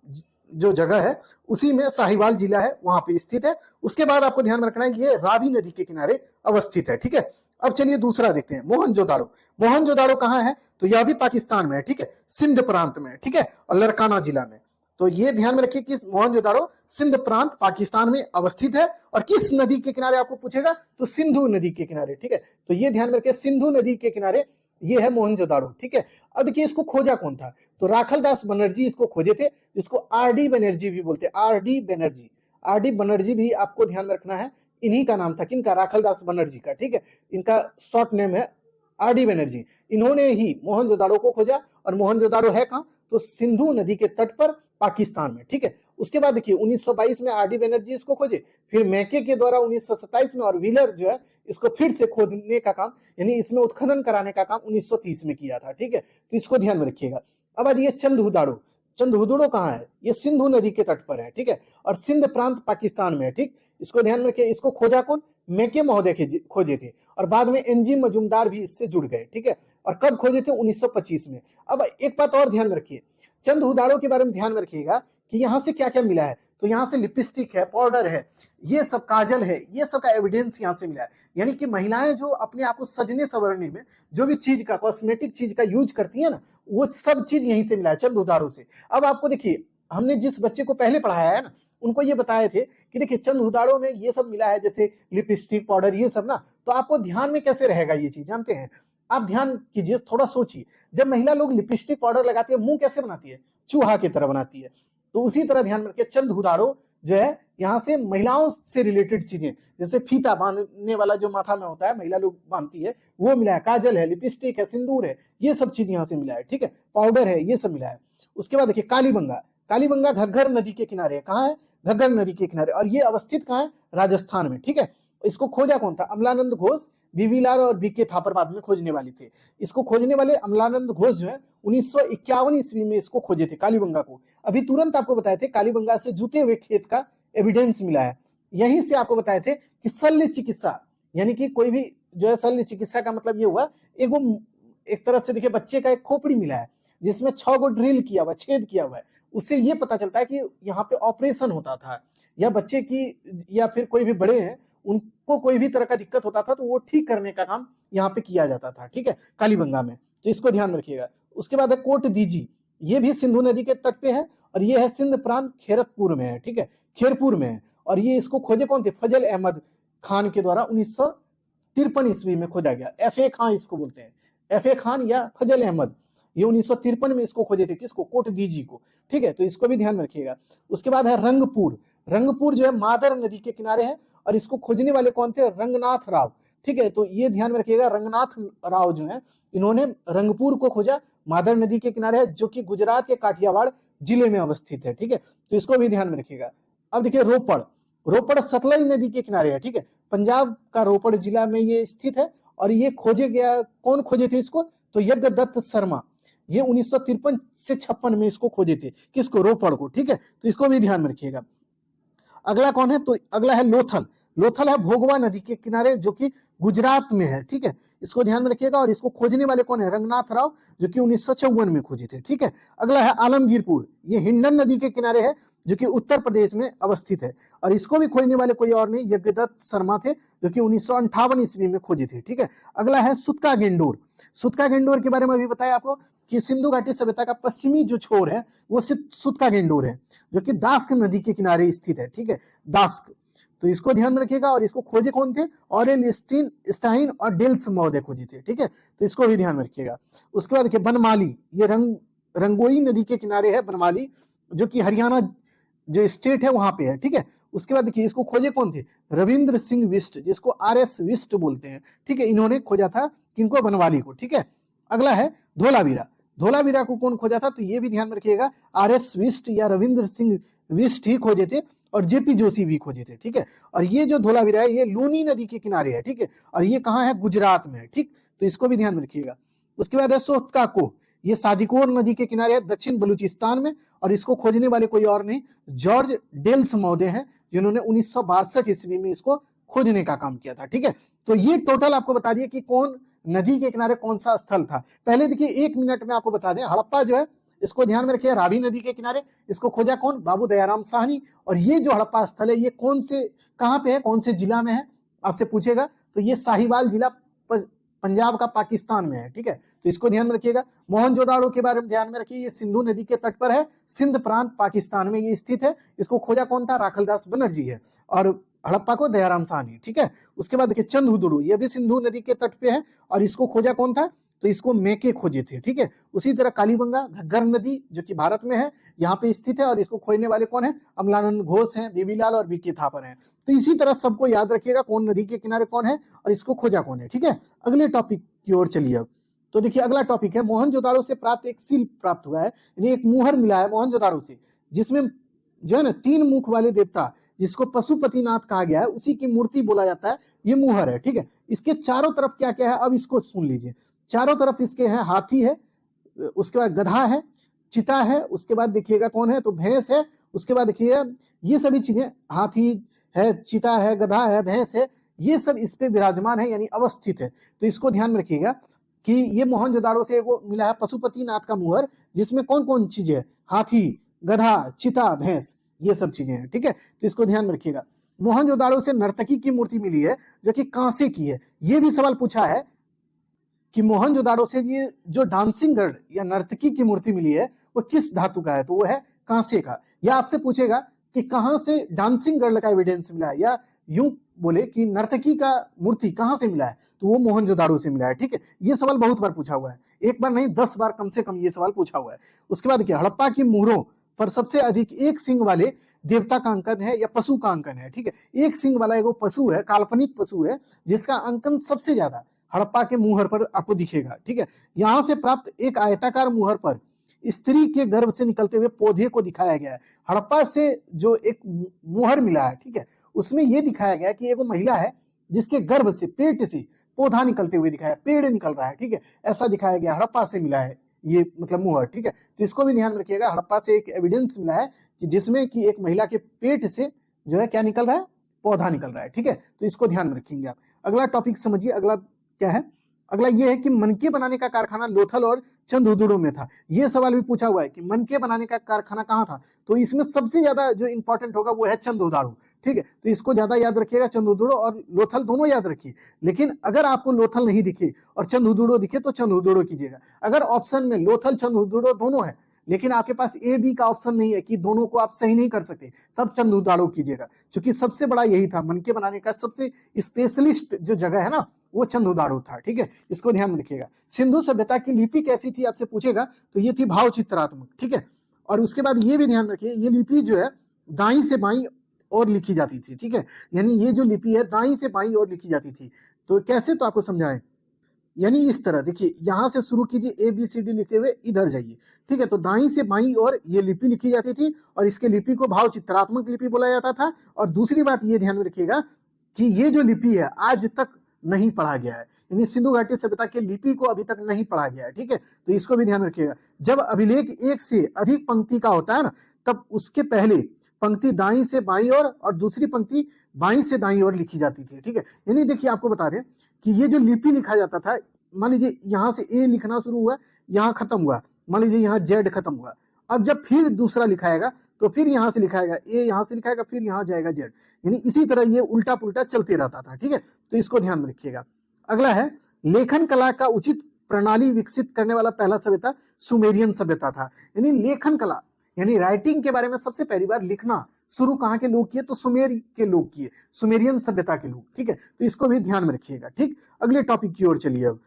जो जगह है उसी में साहिवाल जिला है वहां पे स्थित है। उसके बाद आपको ध्यान में रखना है ये रावी नदी के किनारे अवस्थित है। ठीक है, अब चलिए दूसरा देखते हैं, मोहनजोदाड़ो। मोहनजोदाड़ो कहाँ है, तो यह भी पाकिस्तान में है। ठीक है, सिंध प्रांत में। ठीक है, और लड़काना जिला में। तो ये ध्यान में रखिए कि मोहनजोदाड़ो सिंध प्रांत पाकिस्तान में अवस्थित है, और किस नदी के किनारे आपको पूछेगा, तो सिंधु नदी के किनारे। ठीक है, तो ये ध्यान में रखिए सिंधु नदी के किनारे ये है मोहनजोदाड़ो। ठीक है, अब देखिए इसको खोजा कौन था, तो राखलदास बनर्जी इसको खोजे थे, इसको आरडी बनर्जी भी बोलते हैं, आरडी बनर्जी भी आपको ध्यान में रखना है, इन्हीं का नाम था, किनका, राखलदास बनर्जी का। ठीक है, इनका शॉर्ट नेम है आरडी बनर्जी। इन्होंने ही मोहनजोदाड़ो को खोजा, और मोहनजोदाड़ो है कहां, तो सिंधु नदी के तट पर पाकिस्तान में। ठीक है, उसके बाद देखिए 1922 में आरडी बनर्जी इसको खोजे, फिर मैके के द्वारा 1927 में, और व्हीलर जो है इसको फिर से खोदने का काम, यानी इसमें उत्खनन कराने का काम 1930 में किया था। ठीक है, तो इसको ध्यान में रखिएगा। अब आइए चंदहुदाड़ो। चंदहुदाड़ो कहाँ है, ये सिंधु नदी के तट पर है। ठीक है, और सिंध प्रांत पाकिस्तान में है। ठीक, इसको ध्यान में रखिए, इसको खोजा कौन, मैके महोदय खोजे थे, और बाद में एनजी मजूमदार भी इससे जुड़ गए। ठीक है, और कब खोजे थे, 1925 में। अब एक बात और ध्यान में रखिए, चंदहुदाड़ो के बारे में ध्यान में रखिएगा कि यहाँ से क्या क्या मिला है, तो यहाँ से लिपस्टिक है, पाउडर है, ये सब काजल है, ये सब का एविडेंस यहाँ से मिला है। यानी कि महिलाएं जो अपने आप को सजने संवरने में जो भी चीज का, कॉस्मेटिक चीज का यूज करती है ना, वो सब चीज यहीं से मिला है, चंदहुदाड़ो से। अब आपको देखिए, हमने जिस बच्चे को पहले पढ़ाया है ना, उनको ये बताए थे कि देखिए चंदहुदाड़ो में ये सब मिला है, जैसे लिपस्टिक, पाउडर, ये सब ना, तो आपको ध्यान में कैसे रहेगा ये चीज, जानते हैं आप, ध्यान कीजिए, थोड़ा सोचिए, जब महिला लोग लिपस्टिक पाउडर लगाती है, मुंह कैसे बनाती है, चूहा की तरह बनाती है। तो उसी तरह ध्यान में रखिए, चंदहुदाड़ो जो है यहाँ से महिलाओं से रिलेटेड चीजें, जैसे फीता बांधने वाला जो माथा में होता है, महिला लोग बांधती है, वो मिला है, काजल है, लिपस्टिक है, सिंदूर है, ये सब चीज यहाँ से मिला है। ठीक है, पाउडर है, ये सब मिला है। उसके बाद देखिए कालीबंगा। कालीबंगा घग्गर नदी के किनारे है, कहाँ है, घग्गर नदी के किनारे, और ये अवस्थित कहाँ है, राजस्थान में। ठीक है, इसको खोजा कौन था, अमलानंद घोष, बीबीलाल और बीके थापर बाद में खोजने वाले थे। इसको खोजने वाले अमलानंद घोष जो है 1951 ईस्वी में इसको खोजे थे, कालीबंगा को। अभी तुरंत आपको बताए थे कालीबंगा से जुते हुए खेत का एविडेंस मिला है। यहीं से आपको बताए थे कि शल्य चिकित्सा, यानी कि कोई भी जो है, शल्य चिकित्सा का मतलब ये हुआ, एक तरह से देखिए बच्चे का एक खोपड़ी मिला है जिसमें 6 गो ड्रिल किया हुआ, छेद किया हुआ है। उससे ये पता चलता है कि यहाँ पे ऑपरेशन होता था, या बच्चे की, या फिर कोई भी बड़े हैं उनको कोई भी तरह का दिक्कत होता था तो वो ठीक करने का काम यहाँ पे किया जाता था। ठीक है, कालीबंगा में, तो इसको ध्यान में रखिएगा। उसके बाद है कोट दीजी, ये भी सिंधु नदी के तट पे है, और ये है सिंध प्रांत खेरतपुर में है। ठीक है, खेरपुर में है, और ये इसको खोजे कौन थे, फजल अहमद खान के द्वारा 1953 ईस्वी में खोजा गया। FA खान इसको बोलते हैं, FA खान या फजल अहमद, ये 1953 में इसको खोजे थे, किसको, कोट दीजी को। ठीक है, तो इसको भी ध्यान में रखिएगा। उसके बाद है रंगपुर। रंगपुर जो है मादर नदी के किनारे है, और इसको खोजने वाले कौन थे, रंगनाथ राव। ठीक है, तो ये ध्यान में रखिएगा, रंगनाथ राव जो है इन्होंने रंगपुर को खोजा, मादर नदी के किनारे है, जो कि गुजरात के काठियावाड़ जिले में अवस्थित है। ठीक है, तो इसको भी ध्यान में रखिएगा। अब देखिए रोपड़ सतलज नदी के किनारे है। ठीक है, पंजाब का रोपड़ जिला में ये स्थित है, और ये खोजे गया, कौन खोजे थे इसको, तो यज्ञदत्त शर्मा, ये 1953 से 56 में इसको खोजे थे, किसको, रोपड़ को। ठीक है, तो इसको भी ध्यान में रखिएगा। अगला कौन है, तो अगला है लोथल। लोथल है भोगवा नदी के किनारे, जो कि गुजरात में है, ठीक है, इसको ध्यान में रखिएगा। और इसको खोजने वाले कौन है? रंगनाथ राव, जो कि 1954 में खोजे थे, ठीक है। अगला है आलमगीरपुर, ये हिंडन नदी के किनारे है, जो कि उत्तर प्रदेश में अवस्थित है, और इसको भी खोजने वाले कोई और नहीं, यज्ञदत्त शर्मा थे, जो कि 1958 ईस्वी में खोजे थे, ठीक है। अगला है सुतका गेंडोर। सुतका गेंडोर के बारे में अभी बताया आपको कि सिंधु घाटी सभ्यता का पश्चिमी जो छोर है वो सुतका गेंडोर है, जो कि दास्क नदी के किनारे स्थित है, ठीक है, दास्क। तो इसको ध्यान में रखिएगा। और इसको खोजे कौन थे? ऑरेल स्टाइन और डेल्स महोदय खोजे थे, ठीक है, तो इसको भी ध्यान में रखिएगा। उसके बाद देखिए बनमाली, ये रंगोई नदी के किनारे है बनमाली, जो कि हरियाणा जो स्टेट है वहां पे है, ठीक है। उसके बाद देखिए इसको खोजे कौन थे? रविंद्र सिंह बिष्ट, जिसको RS बिष्ट बोलते हैं, ठीक है, इन्होंने खोजा था किनको? बनवाली को, ठीक है। अगला है धोलावीरा। धोलावीरा को कौन खोजा था? तो ये भी ध्यान में रखिएगा, RS बिष्ट या रविंद्र सिंह बिष्ट ही खोजे थे, और JP जोशी भी खोजे थे, ठीक है। और ये जो धोलावीरा है ये लूनी नदी के किनारे है, ठीक है, और ये कहाँ है? गुजरात में है, ठीक, तो इसको भी ध्यान में रखिएगा। उसके बाद है सोतकाको, ये सादिकोर नदी के किनारे है, दक्षिण बलूचिस्तान में, और इसको खोजने वाले कोई और नहीं, जॉर्ज डेल्स महोदय हैं, जिन्होंने 1962 ईस्वी में इसको खोजने का काम किया था, ठीक है। तो ये टोटल आपको बता दिया कि कौन नदी के किनारे कौन सा स्थल था। पहले देखिए 1 मिनट में आपको बता दें, हड़प्पा जो है इसको ध्यान में रखिए, रावी नदी के किनारे, इसको खोजा कौन? बाबू दयाराम साहनी। और ये जो हड़प्पा स्थल है ये कौन से, कहाँ पे है, कौन से जिला में है, आपसे पूछेगा, तो ये साहिवाल जिला पंजाब का पाकिस्तान में है, ठीक है, तो इसको ध्यान में रखिएगा। मोहनजोदाड़ो के बारे में ध्यान में रखिए, ये सिंधु नदी के तट पर है, सिंध प्रांत पाकिस्तान में ये स्थित है। इसको खोजा कौन था? राखलदास बनर्जी है, और हड़प्पा को दयाराम साहनी, ठीक है। उसके बाद देखिए चंदहुदुड़ु, ये भी सिंधु नदी के तट पे है, और इसको खोजा कौन था? तो इसको मेके खोजे थे, ठीक है। उसी तरह कालीबंगा घग्गर नदी, जो कि भारत में है, यहाँ पे स्थित है, और इसको खोजने वाले कौन है? अमलानंद घोष हैं, बेबीलाल और बीके थापर हैं। तो इसी तरह सबको याद रखिएगा कौन नदी के किनारे कौन है और इसको खोजा कौन है, ठीक है। अगले टॉपिक की ओर चलिए अब। तो देखिए अगला टॉपिक है मोहनजोदाड़ो से प्राप्त एक शिल्प प्राप्त हुआ है, यानी एक मुहर मिला है मोहनजोदाड़ो से, जिसमें जो है ना 3 मुख वाले देवता, जिसको पशुपतिनाथ कहा गया है, उसी की मूर्ति बोला जाता है, ये मुहर है, ठीक है। इसके चारों तरफ क्या क्या है, अब इसको सुन लीजिए। चारों तरफ इसके हैं हाथी है, उसके बाद गधा है, चिता है, उसके बाद देखिएगा कौन है? तो भैंस है, उसके बाद देखिए ये सभी चीजें, हाथी है, चिता है, गधा है, भैंस है, ये सब इस पे विराजमान है, यानी अवस्थित है। तो इसको ध्यान में रखिएगा कि ये मोहनजोदाड़ो से वो मिला है पशुपतिनाथ का मुहर, जिसमें कौन कौन चीजें है? हाथी, गधा, चिता, भैंस, ये सब चीजें हैं, ठीक है। तो इसको ध्यान में रखिएगा। मोहनजोदाड़ो से नर्तकी की मूर्ति मिली है, जो कि कांसे की है। ये भी सवाल पूछा है कि मोहनजोदाड़ो से ये जो डांसिंग गर्ल या नर्तकी की मूर्ति मिली है वो किस धातु का है? तो वो है कांसे का। या आपसे पूछेगा कि कहां से डांसिंग गर्ल का एविडेंस मिला है, या यूं बोले कि नर्तकी का मूर्ति कहां से मिला है, तो वो मोहनजोदाड़ो से मिला है, ठीक है। ये सवाल बहुत बार पूछा हुआ है, एक बार नहीं 10 बार कम से कम ये सवाल पूछा हुआ है। उसके बाद क्या, हड़प्पा की मुहरों पर सबसे अधिक एक सिंग वाले देवता का अंकन है या पशु का अंकन है, ठीक है। एक सिंग वाला एक पशु है, काल्पनिक पशु है, जिसका अंकन सबसे ज्यादा हड़प्पा के मुहर पर आपको दिखेगा, ठीक है। यहां से प्राप्त एक आयताकार मुहर पर स्त्री के गर्भ से निकलते हुए पौधे को दिखाया गया है। हड़प्पा से जो एक मुहर मिला है, ठीक है, उसमें यह दिखाया गया कि एक महिला है जिसके गर्भ से, पेट से पौधा निकलते हुए दिखाया, पेड़ निकल रहा है, ठीक है, ऐसा दिखाया गया। हड़प्पा से मिला है ये मतलब मुहर, ठीक है। तो इसको भी ध्यान में रखिएगा, हड़प्पा से एक एविडेंस मिला है कि जिसमें कि एक महिला के पेट से जो है क्या निकल रहा है? पौधा निकल रहा है, ठीक है। तो इसको ध्यान में रखेंगे आप। अगला टॉपिक समझिए, अगला क्या है? अगला ये है कि मनके बनाने का कारखाना लोथल और चंदहुदुड़ो में था। ये सवाल भी पूछा हुआ है कि मनके बनाने का कारखाना कहाँ था, तो इसमें सबसे ज्यादा जो इंपॉर्टेंट होगा वो है चंदहुदाड़ो, ठीक है। तो इसको ज्यादा याद रखिएगा, चंदहुदुड़ो और लोथल दोनों याद रखिए। लेकिन अगर आपको लोथल नहीं दिखे और चंदहुदुड़ो दिखे तो चंदहुदुड़ो कीजिएगा। अगर ऑप्शन में लोथल चंदहुदुड़ो दोनों है लेकिन आपके पास ए बी का ऑप्शन नहीं है कि दोनों को आप सही नहीं कर सकते, तब चंदहुदाड़ो कीजिएगा, क्योंकि सबसे बड़ा यही था, मनके बनाने का सबसे स्पेशलिस्ट जो जगह है ना वो चंदहुदाड़ो था, ठीक है। इसको ध्यान में रखिएगा। सिंधु सभ्यता की लिपि कैसी थी आपसे पूछेगा, तो ये थी भाव चित्रात्मक, ठीक है। और उसके बाद ये भी ध्यान रखिए, ये लिपि जो है दाई से बाई और लिखी जाती थी, ठीक है, यानी ये जो लिपि है दाई से बाई और लिखी जाती थी। तो कैसे, तो आपको समझाएं, यानी इस तरह देखिए, यहां से शुरू कीजिए ABCD लिखते हुए इधर जाइए, ठीक है। तो दाई से बाई और ये लिपि लिखी जाती थी, और इसके लिपि को भाव चित्रात्मक लिपि बोला जाता था। और दूसरी बात ये ध्यान में रखिएगा कि ये जो लिपि है आज तक नहीं पढ़ा गया है, यानी सिंधु घाटी सभ्यता के लिपि को अभी तक नहीं पढ़ा गया है, ठीक है। तो इसको भी ध्यान रखिएगा। जब अभिलेख एक से अधिक पंक्ति का होता है ना, तब उसके पहले पंक्ति दाई से बाई और दूसरी पंक्ति बाईं से दाईं ओर लिखी जाती थी, ठीक है। यानी देखिए आपको बता दें कि ये जो लिपि लिखा जाता था, मान लीजिए यहाँ से ए लिखना शुरू हुआ, यहाँ खत्म हुआ, मान लीजिए यहाँ जेड खत्म हुआ, अब जब फिर दूसरा लिखाएगा तो फिर यहाँ से लिखाएगा ए, यहाँ से लिखाएगा, फिर यहाँ जाएगा जेड, यानी इसी तरह ये उल्टा पुल्टा चलते रहता था, ठीक है। तो इसको ध्यान में रखिएगा। अगला है लेखन कला का उचित प्रणाली विकसित करने वाला पहला सभ्यता सुमेरियन सभ्यता था। यानी लेखन कला यानी राइटिंग के बारे में सबसे पहली बार लिखना शुरू कहाँ के लोग किए, तो सुमेर के लोग किए, सुमेरियन सभ्यता के लोग, ठीक है। तो इसको भी ध्यान में रखिएगा, ठीक। अगले टॉपिक की ओर चलिए। अब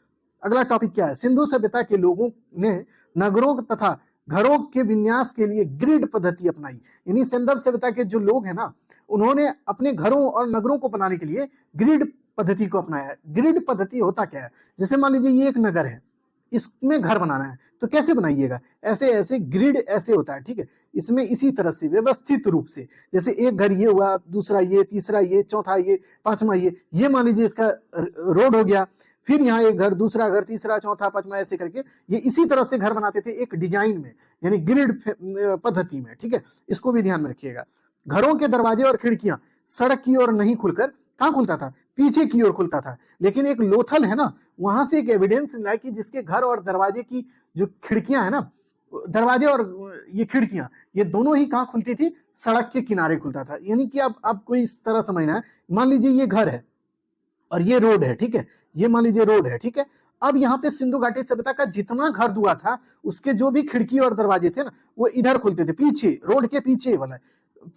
अगला टॉपिक क्या है, सिंधु सभ्यता के लोगों ने नगरों तथा घरों के विन्यास के लिए ग्रिड पद्धति अपनाई। यानी सिंधु सभ्यता के जो लोग हैं ना, उन्होंने अपने घरों और नगरों को बनाने के लिए ग्रिड पद्धति को अपनाया। ग्रिड पद्धति होता क्या है, जैसे मान लीजिए ये एक नगर है, इसमें घर बनाना है, तो कैसे बनाइएगा, ऐसे ऐसे ग्रिड ऐसे होता है, ठीक है। इसमें इसी तरह से व्यवस्थित रूप से, जैसे एक घर ये हुआ, दूसरा ये, तीसरा ये, चौथा ये, पांचवा ये मान लीजिए इसका रोड हो गया, फिर यहाँ एक घर, दूसरा घर, तीसरा, चौथा, पांचवा, ऐसे करके ये इसी तरह से घर बनाते थे एक डिजाइन में, यानी ग्रिड पद्धति में, ठीक है। इसको भी ध्यान में रखिएगा। घरों के दरवाजे और खिड़कियां सड़क की ओर नहीं खुलकर कहाँ खुलता था, पीछे की ओर खुलता था। लेकिन एक लोथल है ना, वहां से एक एविडेंस मिला कि जिसके घर और दरवाजे की जो खिड़कियां है ना, दरवाजे और ये खिड़कियां, ये दोनों ही कहाँ खुलती थी, सड़क के किनारे खुलता था। यानी कि अब आपको इस तरह समझना है, मान लीजिए ये घर है और ये रोड है, ठीक है, ये मान लीजिए रोड है, ठीक है। अब यहाँ पे सिंधु घाटी सभ्यता का जितना घर दुआ था, उसके जो भी खिड़की और दरवाजे थे ना, वो इधर खुलते थे, पीछे, रोड के पीछे वाला,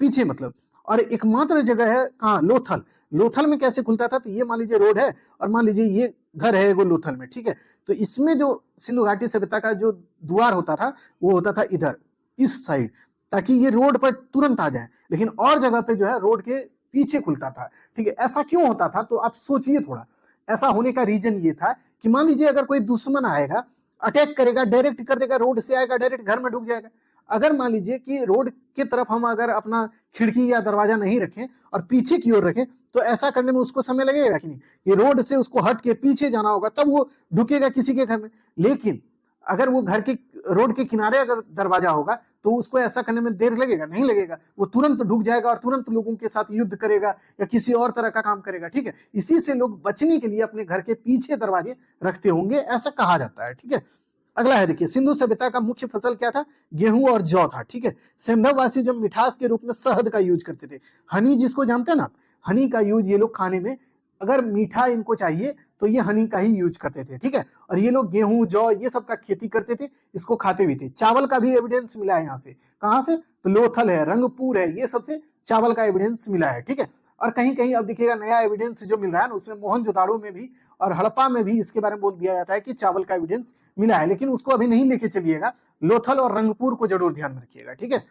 पीछे मतलब। और एकमात्र जगह है कहाँ, लोथल। लोथल में कैसे खुलता था, तो ये मान लीजिए रोड है और मान लीजिए ये घर है वो लोथल में, ठीक है। तो इसमें जो सिंधु घाटी सभ्यता का जो द्वार होता था वो होता था इधर, इस साइड, ताकि ये रोड पर तुरंत आ जाए। लेकिन और जगह पे जो है रोड के पीछे खुलता था, ठीक है। ऐसा क्यों होता था, तो आप सोचिए थोड़ा। ऐसा होने का रीजन ये था कि मान लीजिए अगर कोई दुश्मन आएगा, अटैक करेगा, डायरेक्ट कर देगा, रोड से आएगा, डायरेक्ट घर में ढुक जाएगा। अगर मान लीजिए कि रोड की तरफ हम अगर अपना खिड़की या दरवाजा नहीं रखें और पीछे की ओर रखें, तो ऐसा करने में उसको समय लगेगा कि नहीं, ये रोड से उसको हट के पीछे जाना होगा, तब वो ढुकेगा किसी के घर में। लेकिन अगर वो घर के रोड के किनारे अगर दरवाजा होगा, तो उसको ऐसा करने में देर लगेगा, नहीं लगेगा, वो तुरंत ढुक जाएगा और तुरंत लोगों के साथ युद्ध करेगा या किसी और तरह का काम करेगा, ठीक है। इसी से लोग बचने के लिए अपने घर के पीछे दरवाजे रखते होंगे, ऐसा कहा जाता है, ठीक है। अगला है, देखिए सिंधु सभ्यता का मुख्य फसल क्या था, गेहूं और जौ था, ठीक है। सिंधु वासी जो मिठास के रूप में शहद का यूज करते थे, हनी जिसको जानते हैं ना, हनी का यूज ये लोग खाने में, अगर मीठा इनको चाहिए तो ये हनी का ही यूज करते थे, ठीक है। और ये लोग गेहूं जौ ये सब का खेती करते थे, इसको खाते भी थे। चावल का भी एविडेंस मिला है यहाँ से, कहाँ से, तो लोथल है, रंगपुर है, ये सबसे चावल का एविडेंस मिला है, ठीक है। और कहीं कहीं अब देखिएगा नया एविडेंस जो मिल रहा है ना, उसमें मोहनजोदाड़ो में भी और हड़प्पा में भी इसके बारे में बोल दिया जाता है कि चावल का एविडेंस मिला है, लेकिन उसको अभी नहीं लेके चलिएगा, लोथल और रंगपुर को जरूर ध्यान में रखिएगा, ठीक है।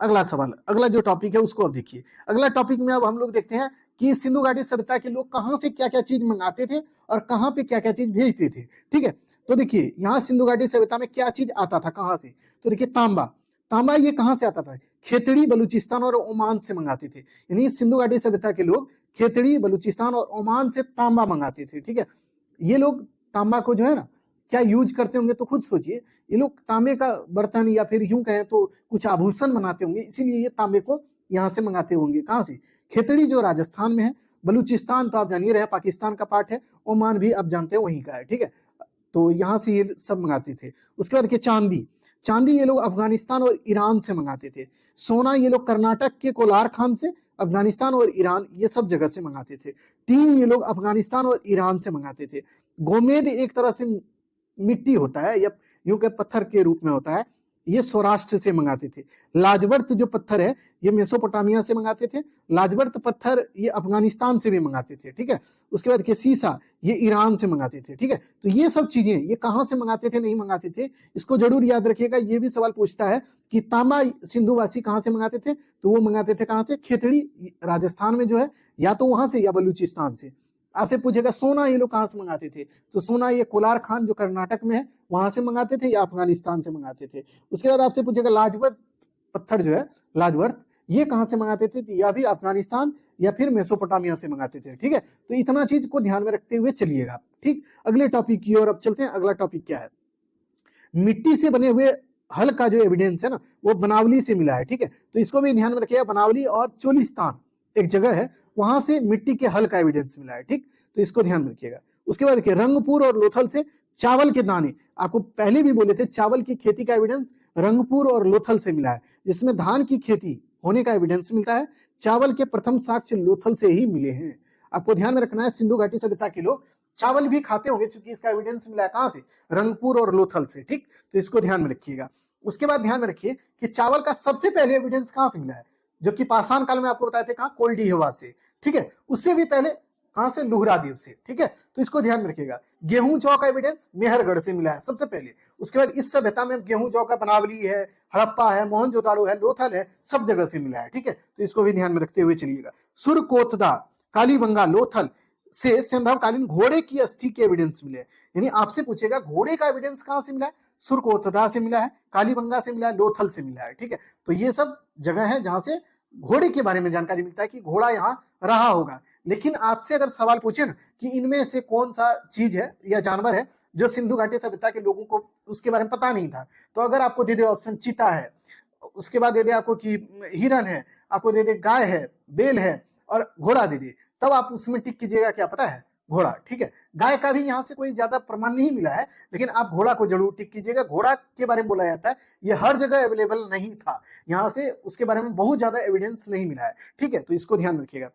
अगला सवाल, अगला जो टॉपिक है उसको अब देखिए। अगला टॉपिक में अब हम लोग देखते हैं कि सिंधु घाटी सभ्यता के लोग कहाँ से क्या क्या चीज मंगाते थे और कहाँ पे क्या क्या चीज भेजते थे, ठीक है। तो देखिए यहाँ सिंधु घाटी सभ्यता में क्या चीज आता था, कहाँ से, तो देखिए तांबा। तांबा ये कहाँ से आता था, खेतड़ी, बलूचिस्तान और ओमान से मंगाते थे। यानी सिंधु घाटी सभ्यता के लोग खेतड़ी, बलूचिस्तान और ओमान से तांबा मंगाते थे, ठीक है। ये लोग तांबा को जो है ना क्या यूज करते होंगे, तो खुद सोचिए। ये लोग तांबे का बर्तन या फिर यूं कहें तो कुछ आभूषण बनाते होंगे, इसीलिए ये तांबे को यहाँ से मंगाते होंगे। कहाँ से, खेतड़ी जो राजस्थान में है, बलूचिस्तान तो आप जानिए रहे पाकिस्तान का पार्ट है, ओमान भी आप जानते हैं वहीं का है, ठीक है। तो यहाँ से ये सब मंगाते थे। उसके बाद चांदी, चांदी ये लोग अफगानिस्तान और ईरान से मंगाते थे। सोना ये लोग कर्नाटक के कोलार खान से, अफगानिस्तान और ईरान ये सब जगह से मंगाते थे। टीन ये लोग अफगानिस्तान और ईरान से मंगाते थे। गोमेद एक तरह से मिट्टी होता है या यूं के पत्थर के रूप में होता है, ये सौराष्ट्र से मंगाते थे। लाजवर्त जो पत्थर है ये मेसोपोटामिया से मंगाते थे। लाजवर्त पत्थर ये अफगानिस्तान से भी मंगाते थे, ठीक है। उसके बाद के सीसा ये ईरान से मंगाते थे, ठीक है। तो ये सब चीजें ये कहाँ से मंगाते थे, नहीं मंगाते थे, इसको जरूर याद रखिएगा। ये भी सवाल पूछता है कि तांबा सिंधुवासी कहाँ से मंगाते थे, तो वो मंगाते थे कहाँ से, खेतड़ी राजस्थान में जो है, या तो वहां से या बलूचिस्तान से। आपसे पूछेगा सोना ये लोग कहाँ से मंगाते थे, तो सोना ये कोलार खान जो कर्नाटक में है वहां से मंगाते थे या अफगानिस्तान से मंगाते थे। उसके बाद आपसे पूछेगा लाजवर्त पत्थर जो है, लाजवर्त ये कहाँ से मंगाते थे, या भी अफगानिस्तान या फिर मेसोपोटामिया से मंगाते थे, ठीक है। तो इतना चीज को ध्यान में रखते हुए चलिएगा, ठीक। अगले टॉपिक की ओर अब चलते हैं। अगला टॉपिक क्या है, मिट्टी से बने हुए हल का जो एविडेंस है ना वो बनावली से मिला है, ठीक है। तो इसको भी ध्यान में रखिएगा। बनावली और चोलिस्तान एक जगह है, वहां से मिट्टी के हल का एविडेंस मिला है, ठीक, तो इसको ध्यान में रखिएगा। उसके बाद देखिए रंगपुर और लोथल से चावल के दाने, आपको पहले भी बोले थे चावल की खेती का एविडेंस रंगपुर और लोथल से मिला है, जिसमें धान की खेती होने का एविडेंस मिलता है। चावल के प्रथम साक्ष्य लोथल से ही मिले हैं। आपको ध्यान में रखना है सिंधु घाटी सभ्यता के लोग चावल भी खाते होंगे, क्योंकि इसका एविडेंस मिला है कहां से, रंगपुर और लोथल से, ठीक, तो इसको ध्यान में रखिएगा। उसके बाद ध्यान में रखिए कि चावल का सबसे पहले एविडेंस कहां से मिला है, जो कि पाषाण काल में आपको बताए थे, कहां, कोल्डीहवा से, ठीक है, उससे भी पहले कहां से, लुहरादेव से, ठीक है, तो इसको ध्यान में रखिएगा। गेहूं जौ का एविडेंस मेहरगढ़ से मिला है सबसे पहले। उसके बाद इस सभ्यता में गेहूं जौ का बनावली है, हड़प्पा है, मोहनजोदाड़ो है, लोथल है, सब जगह से मिला है, ठीक है, तो इसको भी ध्यान में रखते हुए चलिएगा। सुरकोतदा, कालीबंगा, लोथल से संध्याकालीन घोड़े की अस्थि के एविडेंस मिले, यानी आपसे पूछेगा घोड़े का एविडेंस कहां से मिला है, सुरकोतदा से मिला है, कालीबंगा से मिला है, लोथल से मिला है, ठीक है, तो ये सब जगह है जहां से घोड़े के बारे में जानकारी मिलता है कि घोड़ा यहाँ रहा होगा। लेकिन आपसे अगर सवाल पूछे ना कि इनमें से कौन सा चीज है या जानवर है जो सिंधु घाटी सभ्यता के लोगों को उसके बारे में पता नहीं था, तो अगर आपको दे दे ऑप्शन चीता है, उसके बाद दे दे आपको कि हिरन है, आपको दे दे गाय है, बेल है और घोड़ा दे दे, तब आप उसमें टिक कीजिएगा क्या, पता है, घोड़ा, ठीक है। गाय का भी यहाँ से कोई ज्यादा प्रमाण नहीं मिला है, लेकिन आप घोड़ा को जरूर टिक कीजिएगा। घोड़ा के बारे में बोला जाता है ये हर जगह अवेलेबल नहीं था, यहाँ से उसके बारे में बहुत ज्यादा एविडेंस नहीं मिला है, ठीक है, तो इसको ध्यान रखिएगा।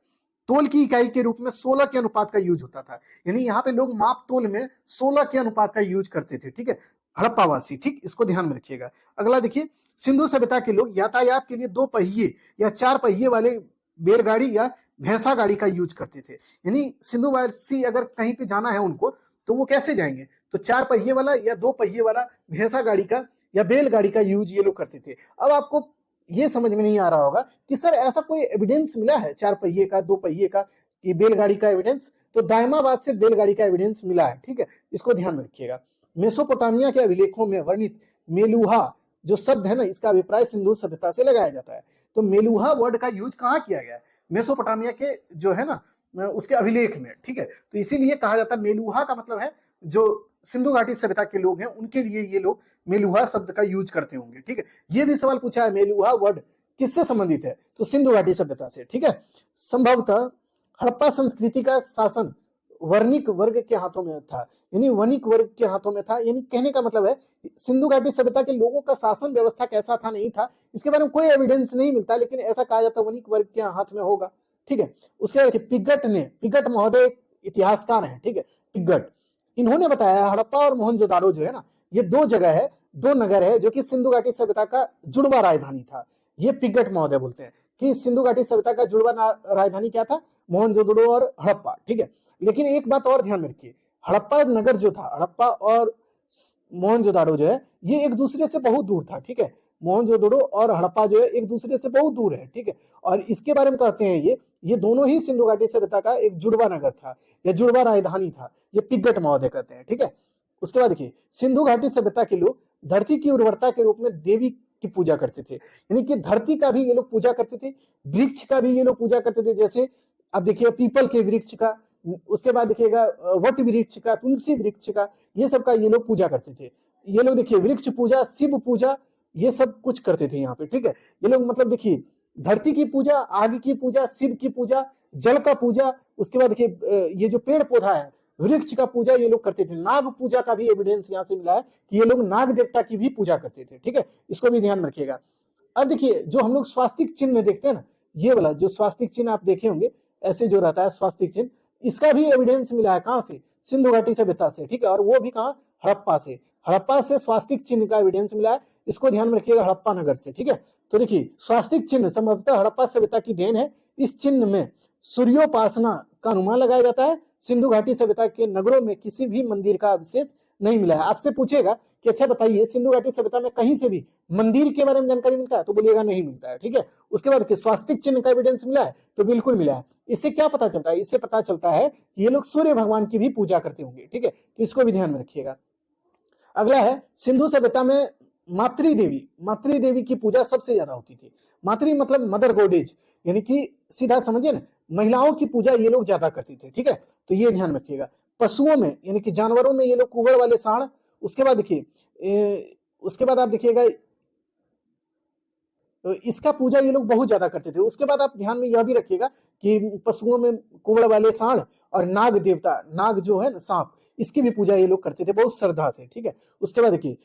तोल की इकाई के रूप में 16 के अनुपात का यूज होता था, यानी यहाँ पे लोग माप तोल में 16 के अनुपात का यूज करते थे, ठीक है, हड़प्पावासी, ठीक, इसको ध्यान में रखिएगा। अगला देखिए, सिंधु सभ्यता के लोग यातायात के लिए 2 पहिए या 4 पहिए वाले बैलगाड़ी या भैंसा गाड़ी का यूज करते थे, यानी सिंधुवासी अगर कहीं पे जाना है उनको तो वो कैसे जाएंगे, तो 4 पहिए वाला या 2 पहिए वाला भैंसा गाड़ी का या बैलगाड़ी का यूज ये लोग करते थे। अब आपको ये समझ में नहीं आ रहा होगा कि सर ऐसा कोई एविडेंस मिला है 4 पहिए का, 2 पहिए का, कि बैलगाड़ी का एविडेंस, तो दायमाबाद से बैलगाड़ी का एविडेंस मिला है, ठीक है, इसको ध्यान में रखिएगा। मेसोपोटामिया के अभिलेखों में वर्णित मेलुहा जो शब्द है ना, इसका अभिप्राय सिंधु सभ्यता से लगाया जाता है। तो मेलुहा वर्ड का यूज कहाँ किया गया है, मेसोपोटामिया के जो है ना उसके अभिलेख में, ठीक है, तो इसीलिए कहा जाता है मेलुहा का मतलब है जो सिंधु घाटी सभ्यता के लोग हैं उनके लिए ये लोग मेलुहा शब्द का यूज करते होंगे, ठीक है। ये भी सवाल पूछा है मेलुहा वर्ड किससे संबंधित है, तो सिंधु घाटी सभ्यता से, ठीक है। संभवतः हड़प्पा संस्कृति का शासन वर्णिक वर्ग के हाथों में था, यानी वणिक वर्ग के हाथों में था, यानी कहने का मतलब है सिंधु घाटी सभ्यता के लोगों का शासन व्यवस्था कैसा था नहीं था, इसके बारे में कोई एविडेंस नहीं मिलता, लेकिन ऐसा कहा जाता है वणिक वर्ग के हाथ में होगा, ठीक है। उसके बाद पिगट महोदय एक इतिहासकार है, ठीक है, पिगट, इन्होंने बताया हड़प्पा और मोहनजोदाड़ो जो है ना, ये 2 जगह है, 2 नगर है जो कि सिंधु घाटी सभ्यता का जुड़वा राजधानी था। ये पिगट महोदय बोलते हैं कि सिंधु घाटी सभ्यता का जुड़वा राजधानी क्या था, मोहनजोदड़ो और हड़प्पा, ठीक है। लेकिन एक बात और ध्यान में रखिए, हड़प्पा नगर जो था, हड़प्पा और मोहनजोदाड़ो जो है ये एक दूसरे से बहुत दूर था, ठीक है, मोहनजोदड़ो और हड़प्पा जो है एक दूसरे से बहुत दूर है, ठीक है, और इसके बारे में कहते हैं ये दोनों ही सिंधु घाटी सभ्यता का एक जुड़वा नगर था या जुड़वा राजधानी था, ये पिगट महोदय कहते हैं, ठीक है। उसके बाद देखिए, सिंधु घाटी सभ्यता के लोग धरती की उर्वरता के रूप में देवी की पूजा करते थे, यानी कि धरती का भी ये लोग पूजा करते थे, वृक्ष का भी ये लोग पूजा करते थे, जैसे अब देखिए पीपल के वृक्ष का, उसके बाद देखिएगा वट वृक्ष का, तुलसी वृक्ष का, ये सब का ये लोग पूजा करते थे। ये लोग देखिए वृक्ष पूजा, शिव पूजा, ये सब कुछ करते थे यहाँ पे, ठीक है। ये लोग मतलब देखिए धरती की पूजा, आग की पूजा, शिव की पूजा, जल का पूजा, उसके बाद देखिए ये जो पेड़ पौधा है, वृक्ष का पूजा ये लोग करते थे। नाग पूजा का भी एविडेंस यहाँ से मिला है कि ये लोग नाग देवता की भी पूजा करते थे, ठीक है, इसको भी ध्यान रखिएगा। अब देखिए जो हम लोग स्वास्तिक चिन्ह देखते हैं ना, ये वाला जो स्वास्तिक चिन्ह आप देखे होंगे ऐसे जो रहता है स्वास्तिक चिन्ह, इसका भी एविडेंस मिला है कहां से, सिंधु घाटी सभ्यता से, ठीक है, और वो भी कहां, हड़प्पा से। हड़प्पा से स्वास्तिक चिन्ह का एविडेंस मिला है, इसको ध्यान में रखिएगा, हड़प्पा नगर से, ठीक है। तो देखिए स्वास्तिक चिन्ह संभवतः हड़प्पा सभ्यता की देन है। इस चिन्ह में सूर्योपासना का अनुमान लगाया जाता है। सिंधु घाटी सभ्यता के नगरों में किसी भी मंदिर का अवशेष नहीं मिला है। आपसे पूछेगा कि अच्छा बताइए सिंधु घाटी सभ्यता में कहीं से भी मंदिर के बारे में जानकारी मिलता है, तो बोलिएगा नहीं मिलता है, ठीक है। उसके बाद स्वास्तिक चिन्ह का एविडेंस मिला है, तो बिल्कुल मिला है। इससे क्या पता चलता है, इससे पता चलता है कि ये लोग सूर्य भगवान की भी पूजा करते होंगे, ठीक है, तो इसको भी ध्यान में रखिएगा। अगला है सिंधु सभ्यता में मातृदेवी की पूजा सबसे ज्यादा होती थी। मातृ मतलब मदर गॉडेज, यानी कि सीधा समझिए ना, महिलाओं की पूजा ये लोग ज्यादा करती थे, ठीक है, तो ये ध्यान रखिएगा। पशुओं में यानी कि जानवरों में ये लोग कुगड़ वाले सांड, उसके बाद देखिए उसके बाद आप देखिएगा तो इसका पूजा ये लोग बहुत ज्यादा करते थे। उसके बाद आप ध्यान में यह भी रखिएगा कि पशुओं में कुबड़ वाले सांड और नाग देवता, नाग जो है ना सांप, इसकी भी पूजा ये लोग करते थे बहुत श्रद्धा से, ठीक है। उसके बाद देखिए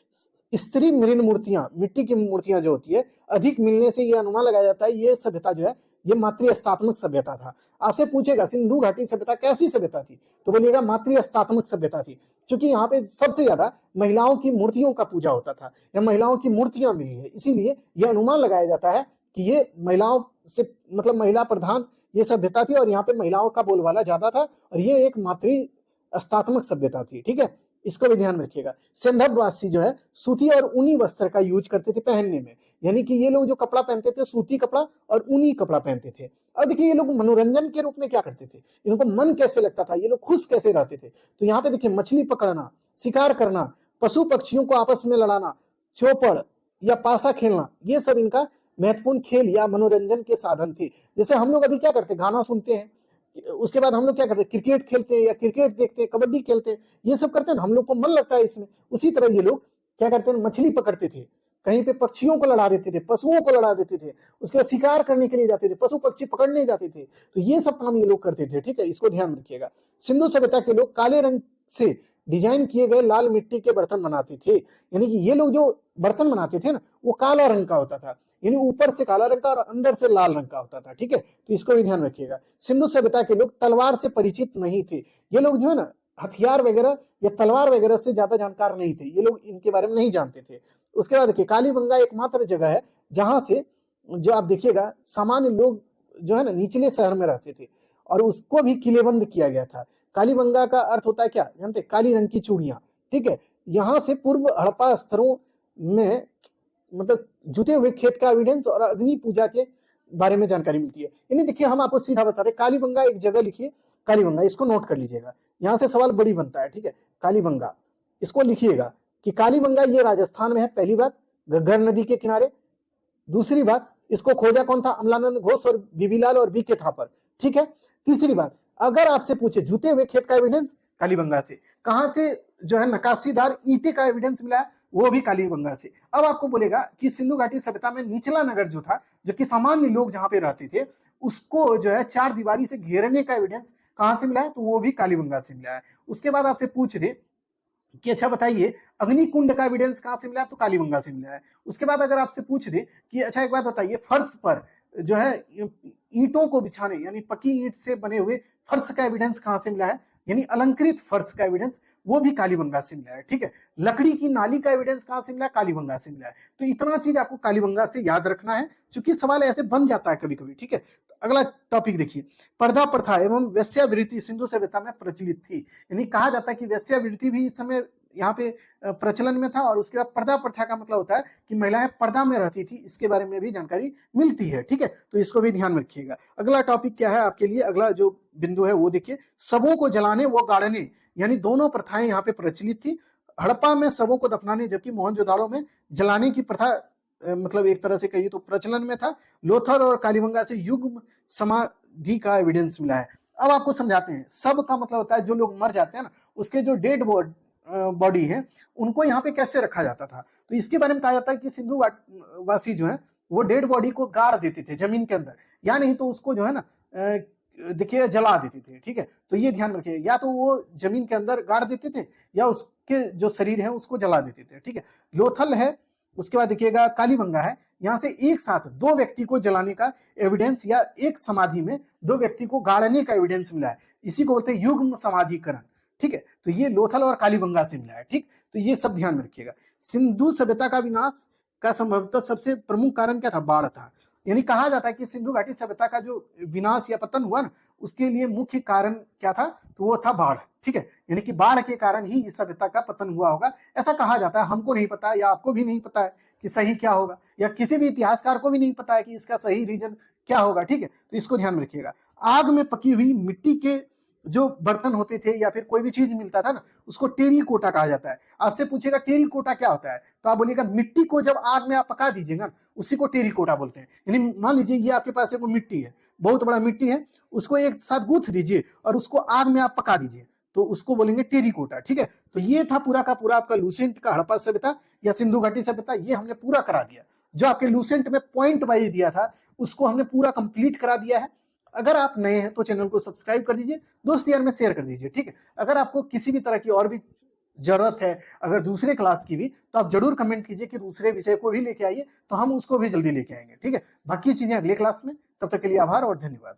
स्त्री मृण मूर्तियां, मिट्टी की मूर्तियां जो होती है, अधिक मिलने से यह अनुमान लगाया जाता है ये सभ्यता जो है ये मातृहस्तात्मक सभ्यता था। आपसे पूछेगा सिंधु घाटी सभ्यता कैसी सभ्यता थी, तो बोलिएगा मातृहस्तात्मक सभ्यता थी, क्योंकि यहाँ पे सबसे ज्यादा महिलाओं की मूर्तियों का पूजा होता था या महिलाओं की मूर्तियां मिली है, इसीलिए यह अनुमान लगाया जाता है कि ये महिलाओं से मतलब महिला प्रधान ये सभ्यता थी और यहाँ पे महिलाओं का बोलबाला ज्यादा था और ये एक मातृहस्तात्मक सभ्यता थी, ठीक है। इसको भी ध्यान रखिएगा। सिंधववासी जो है सूती और ऊनी वस्त्र का यूज करते थे पहनने में, यानी कि ये लोग जो कपड़ा पहनते थे सूती कपड़ा और ऊनी कपड़ा पहनते थे। और देखिए ये लोग मनोरंजन के रूप में क्या करते थे, इनको मन कैसे लगता था, ये लोग खुश कैसे रहते थे, तो यहाँ पे देखिए मछली पकड़ना, शिकार करना, पशु पक्षियों को आपस में लड़ाना, चौपड़ या पासा खेलना, ये सब इनका महत्वपूर्ण खेल या मनोरंजन के साधन थे। जैसे हम लोग अभी क्या करते हैं, गाना सुनते हैं, उसके बाद हम लोग क्या करते हैं, क्रिकेट खेलते हैं या क्रिकेट देखते हैं, कबड्डी खेलते हैं, ये सब करते हैं, हम लोग को मन लगता है इसमें। उसी तरह ये लोग क्या करते हैं, मछली पकड़ते थे, कहीं पे पक्षियों को लड़ा देते थे, पशुओं को लड़ा देते थे, उसके बाद शिकार करने के लिए जाते थे, पशु पक्षी पकड़ने जाते थे, तो ये सब काम ये लोग करते थे, ठीक है। इसको ध्यान में रखिएगा। सिंधु सभ्यता के लोग काले रंग से डिजाइन किए गए लाल मिट्टी के बर्तन बनाते थे, यानी कि ये लोग जो बर्तन बनाते थे ना वो काला रंग का होता था, यानी ऊपर से काला रंग का और अंदर से लाल रंग का होता था, ठीक है। तो इसको भी ध्यान रखिएगा। सिंधु सभ्यता के लोग तलवार से परिचित नहीं थे, ये लोग जो है ना हथियार वगैरह या तलवार वगैरह से ज्यादा जानकार नहीं थे, ये लोग इनके बारे में नहीं जानते थे। उसके बाद देखिए कालीबंगा एकमात्र जगह है जहां से जो आप देखिएगा सामान्य लोग जो है ना निचले शहर में रहते थे और उसको भी किलेबंद किया गया था। कालीबंगा का अर्थ होता है क्या जानते, काली रंग की चूड़ियां, ठीक है। यहाँ से पूर्व हड़प्पा स्तरों में मतलब जुते हुए खेत का एविडेंस और अग्नि पूजा के बारे में जानकारी मिलती है। यानी देखिए हम आपको सीधा बताते हैं, कालीबंगा एक जगह लिखिए, कालीबंगा इसको नोट कर लीजिएगा, यहाँ से सवाल बड़ी बनता है, ठीक है। कालीबंगा इसको लिखिएगा कि कालीबंगा ये राजस्थान में है, पहली बात घग्गर नदी के किनारे। दूसरी बात इसको खोजा कौन था, अमलानंद घोष और बीबीलाल और बीके थापर, ठीक है। तीसरी बात अगर आपसे पूछे जुते हुए खेत का एविडेंस, कालीबंगा से। कहां से जो है नकाशीदार ईंटे का एविडेंस मिला है, वो भी कालीबंगा से। अब आपको बोलेगा कि सिंधु घाटी सभ्यता में निचला नगर जो था, जो कि सामान्य लोग जहां पे रहते थे, उसको जो है चार दीवारी से घेरने का एविडेंस कहां से मिला है, तो वो भी कालीबंगा से मिला है। उसके बाद आपसे पूछ रहे कि अच्छा बताइए अग्निकुंड का एविडेंस कहां से मिला है, तो कालीबंगा से मिला है। उसके बाद अगर आपसे पूछ दे कि अच्छा एक बात बताइए फर्श पर जो है ईंटों को बिछाने यानी पक्की ईंट से बने हुए फर्श का एविडेंस कहां से मिला है, यानी अलंकृत फर्श का एविडेंस, वो भी कालीबंगा से मिला है, ठीक है। लकड़ी की नाली का एविडेंस कहां से मिला है, कालीबंगा से मिला है। तो इतना चीज आपको कालीबंगा से याद रखना है, क्योंकि सवाल ऐसे बन जाता है कभी कभी, ठीक है। तो अगला टॉपिक देखिए, पर्दा प्रथा एवं वेश्यावृत्ति सिंधु सभ्यता में प्रचलित थी, यानी कहा जाता है कि वेश्यावृत्ति भी इस समय यहाँ पे प्रचलन में था। और उसके बाद पर्दा प्रथा का मतलब होता है कि महिलाएं पर्दा में रहती थी, इसके बारे में भी जानकारी मिलती है, ठीक है। तो इसको भी ध्यान में रखिएगा। अगला टॉपिक क्या है आपके लिए, अगला जो बिंदु है वो देखिए, शवों को जलाने व गाड़ने, यानी दोनों प्रथाएं यहाँ पे प्रचलित थी। हड़प्पा में शवों को दफनाने, जबकि मोहनजोदाड़ो में जलाने की प्रथा मतलब एक तरह से कहिए तो प्रचलन में था। लोथर और कालीबंगा से युग्म समाधि का एविडेंस मिला है। अब आपको समझाते हैं, सब का मतलब होता है जो लोग मर जाते हैं ना, उसके जो डेड बॉडी है उनको यहाँ पे कैसे रखा जाता था, तो इसके बारे में कहा जाता है कि सिंधु वासी जो है वो डेड बॉडी को गाड़ देते थे जमीन के अंदर, या नहीं तो उसको जो है ना देखिए जला देते थे, ठीक है। तो ये ध्यान रखिए, या तो वो जमीन के अंदर गाड़ देते थे या उसके जो शरीर है उसको जला देते थे, ठीक है। लोथल है, उसके बाद देखिएगा कालीबंगा है, यहाँ से एक साथ दो व्यक्ति को जलाने का एविडेंस या एक समाधि में दो व्यक्ति को गाड़ने का एविडेंस मिला है, इसी को बोलते हैं युग्म समाधिकरण, ठीक है। तो ये लोथल और कालीबंगा से मिला है, ठीक। तो ये सब ध्यान में रखिएगा। सिंधु सभ्यता का विनाश का संभवतः सबसे प्रमुख कारण क्या था, बाढ़ था। यानी कहा जाता है कि सिंधु घाटी सभ्यता का जो विनाश या पतन हुआ ना, उसके लिए मुख्य कारण क्या था, तो वो था बाढ़, ठीक है। यानी कि बाढ़ के कारण ही इस सभ्यता का पतन हुआ होगा, ऐसा कहा जाता है। हमको नहीं पता या आपको भी नहीं पता है कि सही क्या होगा, या किसी भी इतिहासकार को भी नहीं पता है कि इसका सही रीजन क्या होगा, ठीक है। तो इसको ध्यान में रखिएगा। आग में पकी हुई मिट्टी के जो बर्तन होते थे या फिर कोई भी चीज मिलता था ना, उसको टेरीकोटा कहा जाता है। आपसे पूछेगा टेरीकोटा क्या होता है, तो आप बोलिएगा मिट्टी को जब आग में आप पका दीजिएगा उसी को टेरीकोटा बोलते हैं। यानी मान लीजिए ये आपके पास एक मिट्टी है, बहुत बड़ा मिट्टी है, उसको एक साथ गूंथ दीजिए और उसको आग में आप पका दीजिए, तो उसको बोलेंगे टेरीकोटा, ठीक है। तो ये था पूरा का पूरा आपका लूसेंट का हड़प्पा सभ्यता या सिंधु घाटी सभ्यता, ये हमने पूरा करा दिया। जो आपके लूसेंट में पॉइंट वाइज दिया था उसको हमने पूरा कंप्लीट करा दिया है। अगर आप नए हैं तो चैनल को सब्सक्राइब कर दीजिए, दोस्त यार में शेयर कर दीजिए, ठीक है। अगर आपको किसी भी तरह की और भी जरूरत है, अगर दूसरे क्लास की भी, तो आप जरूर कमेंट कीजिए कि दूसरे विषय को भी लेके आइए, तो हम उसको भी जल्दी लेके आएंगे, ठीक है। बाकी चीजें अगले क्लास में, तब तक के लिए आभार और धन्यवाद।